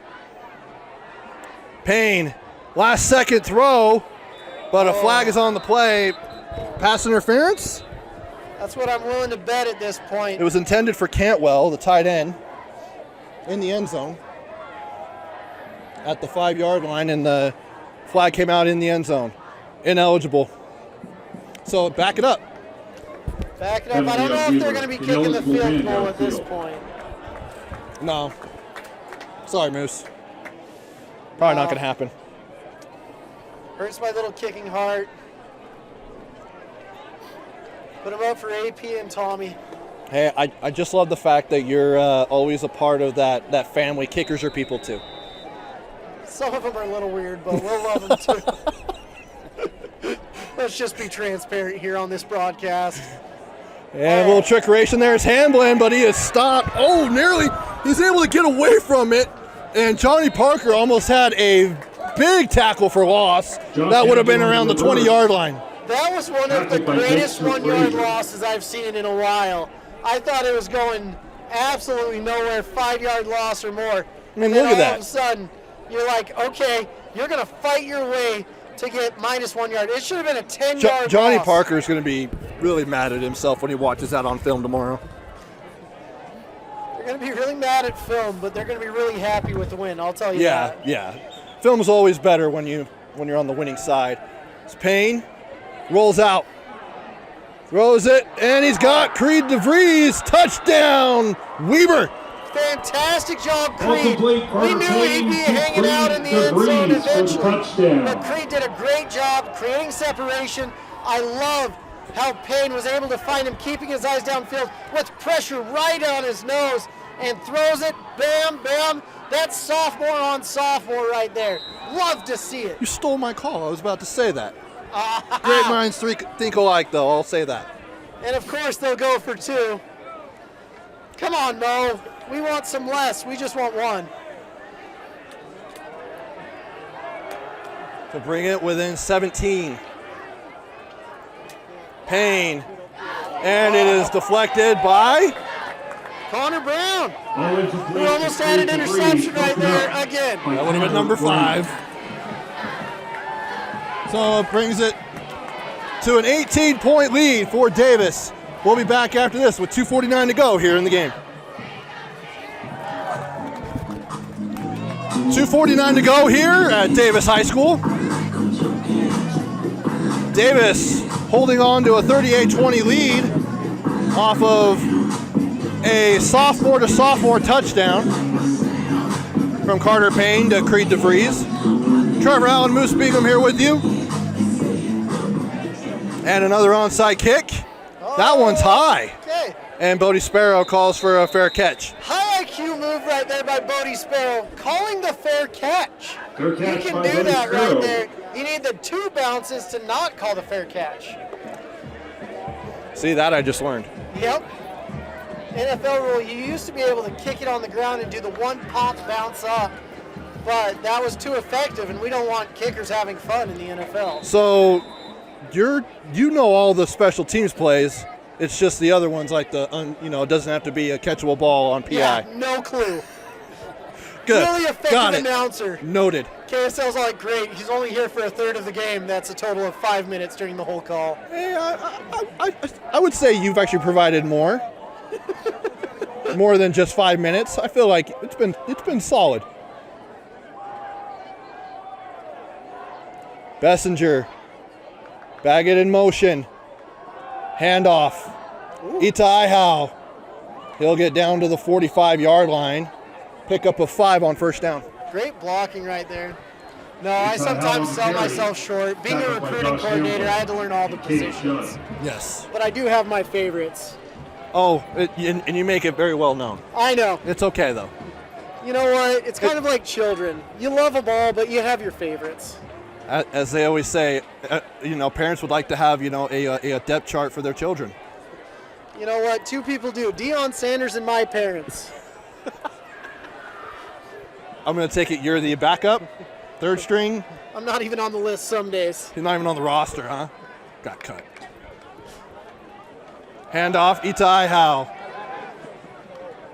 Payne, last second throw, but a flag is on the play. Pass interference? That's what I'm willing to bet at this point. It was intended for Cantwell, the tight end, in the end zone at the 5-yard line, and the flag came out in the end zone. Ineligible. So back it up. Back it up. I don't know if they're going to be kicking the field goal at this point. No. Sorry, Moose. Probably not going to happen. Hurts my little kicking heart. Put him up for AP and Tommy. Hey, I just love the fact that you're always a part of that family. Kickers are people too. Some of them are a little weird, but we'll love them too. Let's just be transparent here on this broadcast. And a little trickeration there is Hamblin, but he is stopped. Oh, nearly. He's able to get away from it. And Johnny Parker almost had a big tackle for loss. That would have been around the 20-yard line. That was one of the greatest one-yard losses I've seen in a while. I thought it was going absolutely nowhere, 5-yard loss or more. I mean, and then look at that. all of a sudden, you're like, okay, you're going to fight your way to get minus 1 yard. It should have been a 10-yard Johnny loss. Parker is going to be really mad at himself when he watches that on film tomorrow. They're going to be really mad at film, but they're going to be really happy with the win. I'll tell you that. Yeah. Film is always better when you're on the winning side. It's Payne, rolls out, throws it, and he's got Creed DeVries. Touchdown, Weber. Fantastic job, Creed. Incomplete, We knew he'd be hanging out in the end zone DeVries for the eventually. touchdown. But Creed did a great job creating separation. I love how Payne was able to find him, keeping his eyes downfield with pressure right on his nose, and throws it, bam, bam. That's sophomore on sophomore right there. Love to see it. You stole my call. I was about to say that. Great minds think alike, though. I'll say that. And of course they'll go for 2. Come on, Mo. We want some less. We just want 1. To bring it within 17. Payne. And it is deflected by Connor Brown. Who We almost had an interception right there again. That would have been number 5. So it brings it to an 18-point lead for Davis. We'll be back after this with 2:49 to go here in the game. 2:49 to go here at Davis High School. Davis holding on to a 38-20 lead off of a sophomore to sophomore touchdown from Carter Payne to Creed DeVries. Trevor Allen, Moose Beacom here with you. And another onside kick. That one's high. Okay. And Bodie Sparrow calls for a fair catch. High IQ move right there by Bodie Sparrow, calling the fair catch. Fair You catch can by do Bodie that Sparrow. right there. You need the 2 bounces to not call the fair catch. See, that I just learned. Yep. NFL rule, you used to be able to kick it on the ground and do the 1 pop bounce up, but that was too effective, and we don't want kickers having fun in the NFL. So you know all the special teams plays. It's just the other ones like it doesn't have to be a catchable ball on PI. Yeah, no clue. Good. Really effective Got it. announcer. Noted. KSL's like, great, he's only here for a third of the game. That's a total of 5 minutes during the whole call. Hey, I would say you've actually provided more. More than just 5 minutes. I feel like it's been solid. Bessinger. Bag it in motion. Handoff. Itai Howe. He'll get down to the 45-yard line. Pick up a 5 on first down. Great blocking right there. No, I sometimes sell myself short. Being a recruiting coordinator, I had to learn all the positions. Yes. But I do have my favorites. Oh, and you make it very well known. I know. It's okay, though. You know what? It's kind of like children. You love them all, but you have your favorites. As they always say, parents would like to have, a depth chart for their children. You know what? 2 people do. Deion Sanders and my parents. I'm going to take it you're the backup, third string. I'm not even on the list some days. You're not even on the roster, huh? Got cut. Handoff, Itai Howe.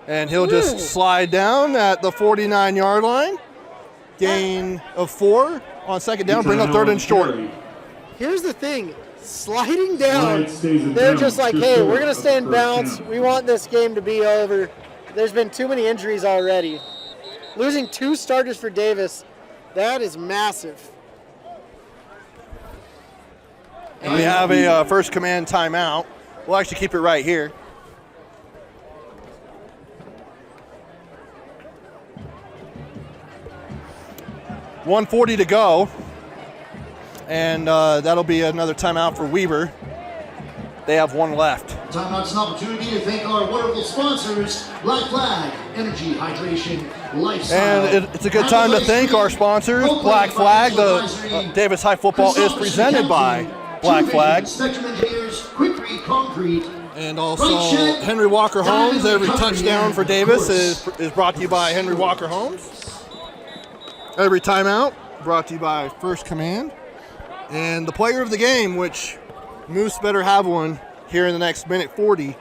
And he'll just slide down at the 49-yard line. Gain of 4 on second down, bring up third and short. Here's the thing. Sliding down, Stays in they're bounds. just like, Just hey, short we're going to of stay in first bounds. down. We want this game to be over. There's been too many injuries already. Losing 2 starters for Davis, that is massive. And we have a first command timeout. We'll actually keep it right here. $1:40 to go. And that'll be another timeout for Weber. They have 1 left. Timeout's an opportunity to thank our wonderful sponsors, Black Flag, Energy, Hydration, Lifestyle. And it's a good time to thank our sponsors, Black Flag. The Davis High Football is presented by Black Flag. Spectrum Engineers, Quick Read Concrete, And also Henry Walker Homes. Every touchdown for Davis is brought to you by Henry Walker Homes. Every timeout brought to you by First Command. And the player of the game, which Moose better have one here in the next minute 40,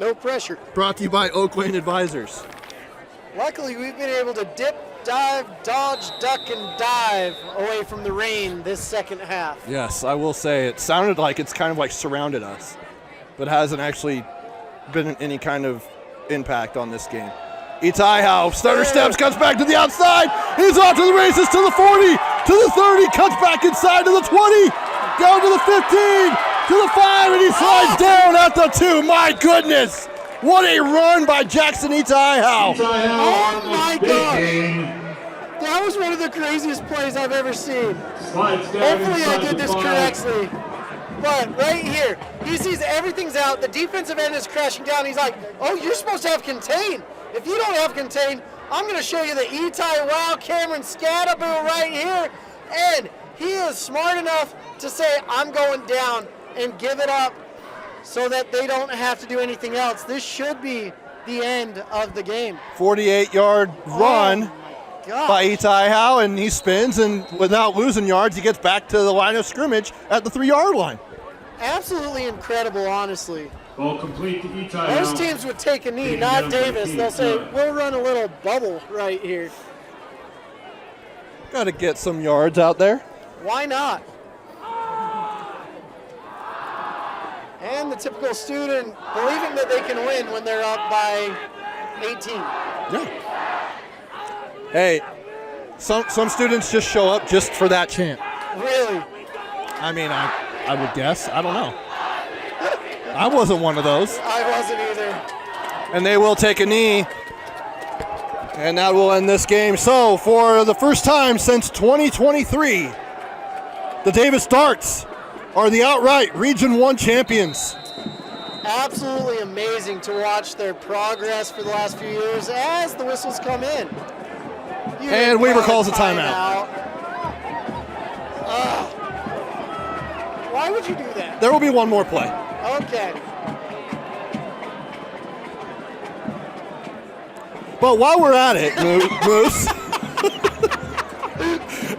No pressure. brought to you by Oak Lane Advisors. Luckily, we've been able to dip, dive, dodge, duck, and dive away from the rain this second half. Yes, I will say it sounded like it's kind of like surrounded us, but hasn't actually been any kind of impact on this game. Itai Howe, stutter steps, cuts back to the outside. He's off to the races to the 40, to the 30, cuts back inside to the 20, down to the 15, to the 5, and he slides down at the 2. My goodness, what a run by Jackson Itai Howe. Oh my God! That was one of the craziest plays I've ever seen. Slides down Hopefully I inside did the this 5. correctly. But right here, he sees everything's out. The defensive end is crashing down. He's like, oh, you're supposed to have contain. If you don't have contain, I'm going to show you the Itai Wow Cameron Scadaboo right here. And he is smart enough to say, I'm going down and give it up so that they don't have to do anything else. This should be the end of the game. 48-yard run God. by Itai Howe, and he spins, and without losing yards, he gets back to the line of scrimmage at the 3-yard line. Absolutely incredible, honestly. Ball complete to Itai. Most teams would take a knee, not Davis. They'll say, we'll run a little bubble right here. Got to get some yards out there. Why not? And the typical student believing that they can win when they're up by 18. Yeah. Hey, some students just show up just for that chant. Really? I mean, I would guess. I don't know. I wasn't one of those. I wasn't either. And they will take a knee. And that will end this game. So, for the first time since 2023, the Davis Darts are the outright Region 1 champions. Absolutely amazing to watch their progress for the last few years as the whistles come in. And Weaver calls a timeout. Why would you do that? There will be one more play. Okay. But while we're at it, Moose,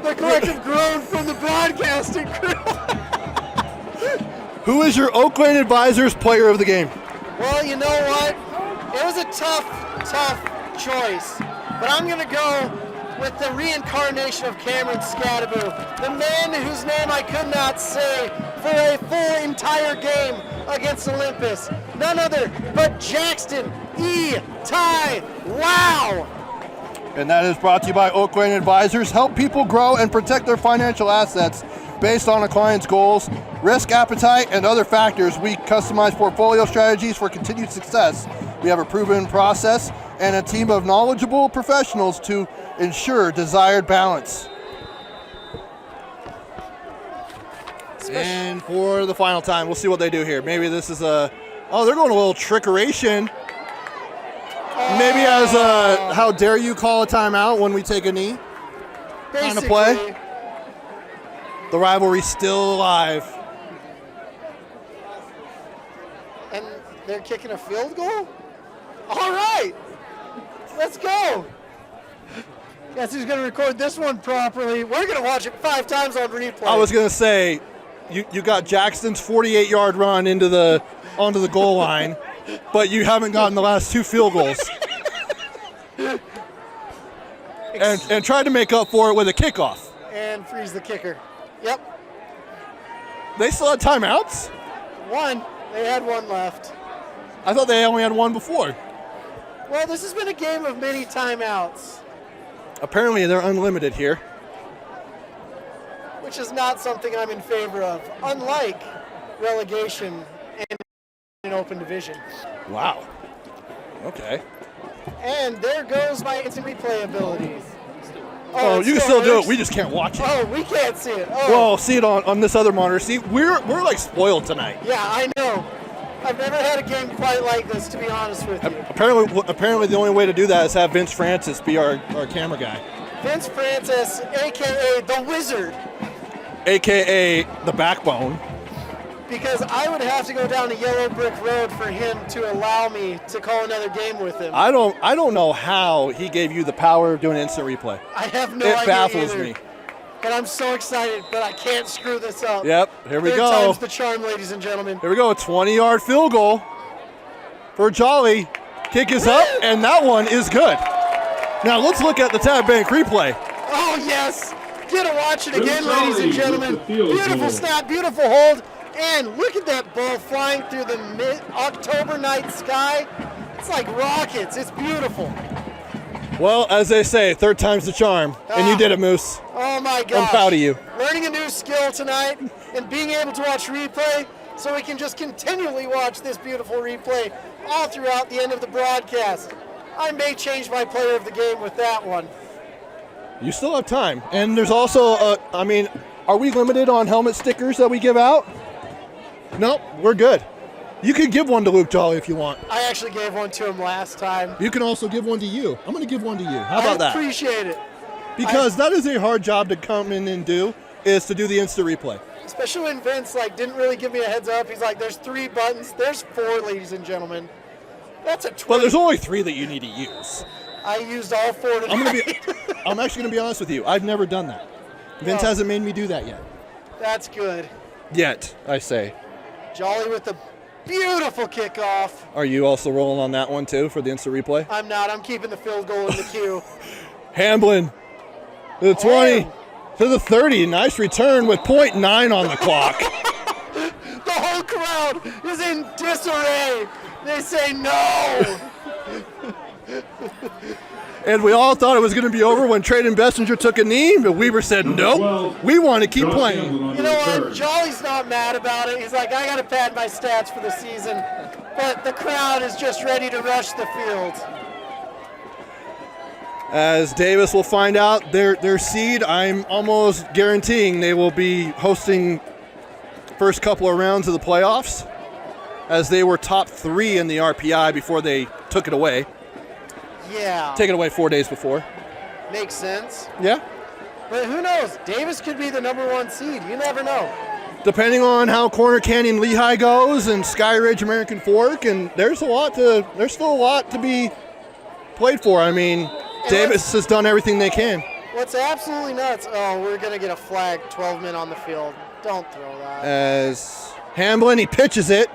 The collective groan from the broadcasting crew. who is your Oakland Advisors player of the game? Well, you know what? It was a tough choice. But I'm going to go with the reincarnation of Cameron Scadaboo, the man whose name I could not say for a full entire game against Olympus. None other but Jackson Itai Wow. And that is brought to you by Oakland Advisors. Help people grow and protect their financial assets based on a client's goals, risk appetite, and other factors. We customize portfolio strategies for continued success. We have a proven process and a team of knowledgeable professionals to ensure desired balance. And for the final time, we'll see what they do here. Maybe this is a, oh, they're going a little trickeration. Maybe as a, how dare you call a timeout when we take a knee? Kind of play. The rivalry's still alive. And they're kicking a field goal? All right, let's go. Guess who's going to record this one properly? We're going to watch it 5 times on replay. I was going to say, you got Jackson's 48-yard run onto the goal line, but you haven't gotten the last 2 field goals. and tried to make up for it with a kickoff. And freeze the kicker. Yep. They still had timeouts? One. They had one left. I thought they only had one before. Well, this has been a game of many timeouts. Apparently they're unlimited here. Which is not something I'm in favor of, unlike relegation and an open division. Wow. Okay. And there goes my instant replay abilities. Oh, you can still do it. We just can't watch it. Oh, we can't see it. Oh. Well, see it on this other monitor. See, we're like spoiled tonight. Yeah, I know. I've never had a game quite like this, to be honest with you. Apparently the only way to do that is have Vince Francis be our camera guy. Vince Francis, a.k.a. The Wizard. A.k.a. The Backbone. Because I would have to go down a yellow brick road for him to allow me to call another game with him. I don't know how he gave you the power of doing instant replay. I have no idea. It baffles either. me. And I'm so excited, but I can't screw this up. Yep, here we Third go. time's the charm, ladies and gentlemen. Here we go, a 20-yard field goal for Jolly. Kick is up, and that one is good. Now let's look at the Tab Bank replay. Oh, yes. Get to watch it again, Jolly ladies and with gentlemen. the field Beautiful goal. snap, beautiful hold. And look at that ball flying through the mid-October night sky. It's like rockets. It's beautiful. Well, as they say, third time's the charm, and you did it, Moose. Oh, my gosh. I'm proud of you. Learning a new skill tonight and being able to watch replay so we can just continually watch this beautiful replay all throughout the end of the broadcast. I may change my player of the game with that one. You still have time. And there's also, are we limited on helmet stickers that we give out? Nope, we're good. You could give one to Luke Jolly if you want. I actually gave one to him last time. You can also give one to you. I'm going to give one to you. How I about that? appreciate it. Because that is a hard job to come in and do, is to do the instant replay. Especially when Vince didn't really give me a heads up. He's like, there's 3 buttons. There's 4, ladies and gentlemen. That's a 20. Well, there's only 3 that you need to use. I used all 4 tonight. I'm actually going to be honest with you. I've never done that. Vince hasn't made me do that yet. That's good. Yet, I say. Jolly with the beautiful kickoff. Are you also rolling on that one too for the instant replay? I'm not. I'm keeping the field goal in the queue. Hamblin to the 20 to the 30. Nice return with 0.9 on the clock. The whole crowd is in disarray. They say no. And we all thought it was going to be over when Trayden Bessinger took a knee, but Weber said, nope, we want to keep playing. You know what? Jolly's not mad about it. He's like, I got to pad my stats for the season. But the crowd is just ready to rush the field. As Davis will find out their seed, I'm almost guaranteeing they will be hosting first couple of rounds of the playoffs, as they were top 3 in the RPI before they took it away. Yeah. Take it away 4 days before. Makes sense. Yeah. But who knows? Davis could be the number 1 seed. You never know. Depending on how Corner Canyon Lehigh goes and Sky Ridge American Fork, and there's still a lot to be played for. I mean, Davis has done everything they can. What's absolutely nuts, we're going to get a flag 12 men on the field. Don't throw that. As Hamblin, he pitches it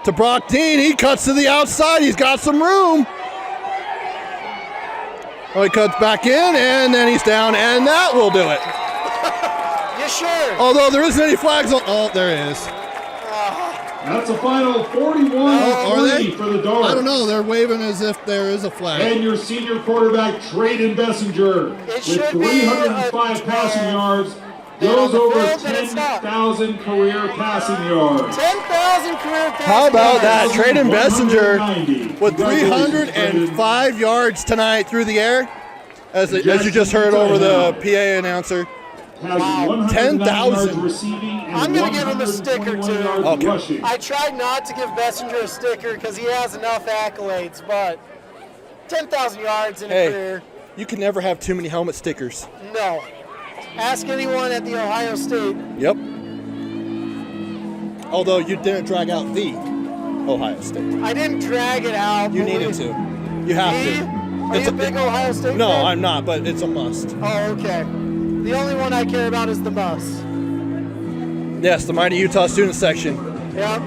to Brock Dean. He cuts to the outside. He's got some room. Oh, he cuts back in, and then he's down, and that will do it. You sure? Although there isn't any flags on. Oh, there is. That's a final 41-3 are they? for the Darts. I don't know. They're waving as if there is a flag. And your senior quarterback, Trayden Bessinger, with 305 passing yards, goes over 10,000 career passing yards. 10,000 career passing How about that? yards. Trayden Bessinger 190. with 305 yards tonight through the air, as you just heard over the PA announcer. Has 10,000. yards receiving and I'm going to give him a sticker, 121 too. yards Okay. rushing. I tried not to give Bessinger a sticker because he has enough accolades, but 10,000 yards in a career, You can never have too many helmet stickers. no. Ask anyone at the Ohio State. Yep. Although you didn't drag out the Ohio State. I didn't drag it out. You but needed to. You have Me? to. Are you a big Ohio State No, fan? I'm not, but it's a must. Oh, okay. The only one I care about is the bus. Yes, the Mighty Utah Student Section. Yep.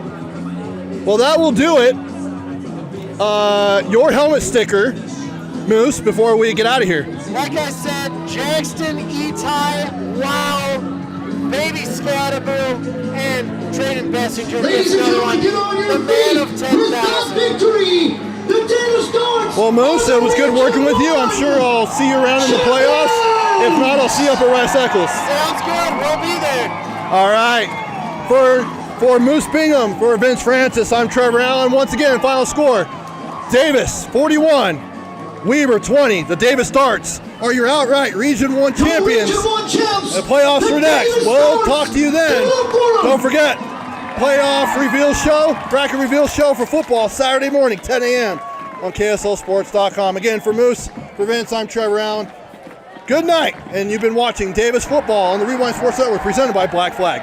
Well, that will do it. Your helmet sticker, Moose, before we get out of here. Like I said, Jackson, Etai, Wow, Baby Scatterboo, and Trayden Bessinger. Ladies and gentlemen, get on your the man of feet for that 10,000. victory. The Davis Darts. Well, Moose, it was good working with you. I'm sure I'll see you around in the playoffs. If not, I'll see you up at Rice Eccles. Sounds good. We'll be there. All right. For Moose Bingham, for Vince Francis, I'm Trevor Allen. Once again, final score. Davis, 41. Weber, 20. The Davis Darts are your outright Region 1 champions. Region 1 champs. The playoffs The are next. Davis We'll Darts. talk to you then. Give it up for 'em. Don't forget, playoff reveal show, bracket reveal show for football, Saturday morning, 10 a.m. on KSLSports.com. Again, for Moose, for Vince, I'm Trevor Allen. Good night, and you've been watching Davis Football on the Rewind Sports Network, presented by Black Flag.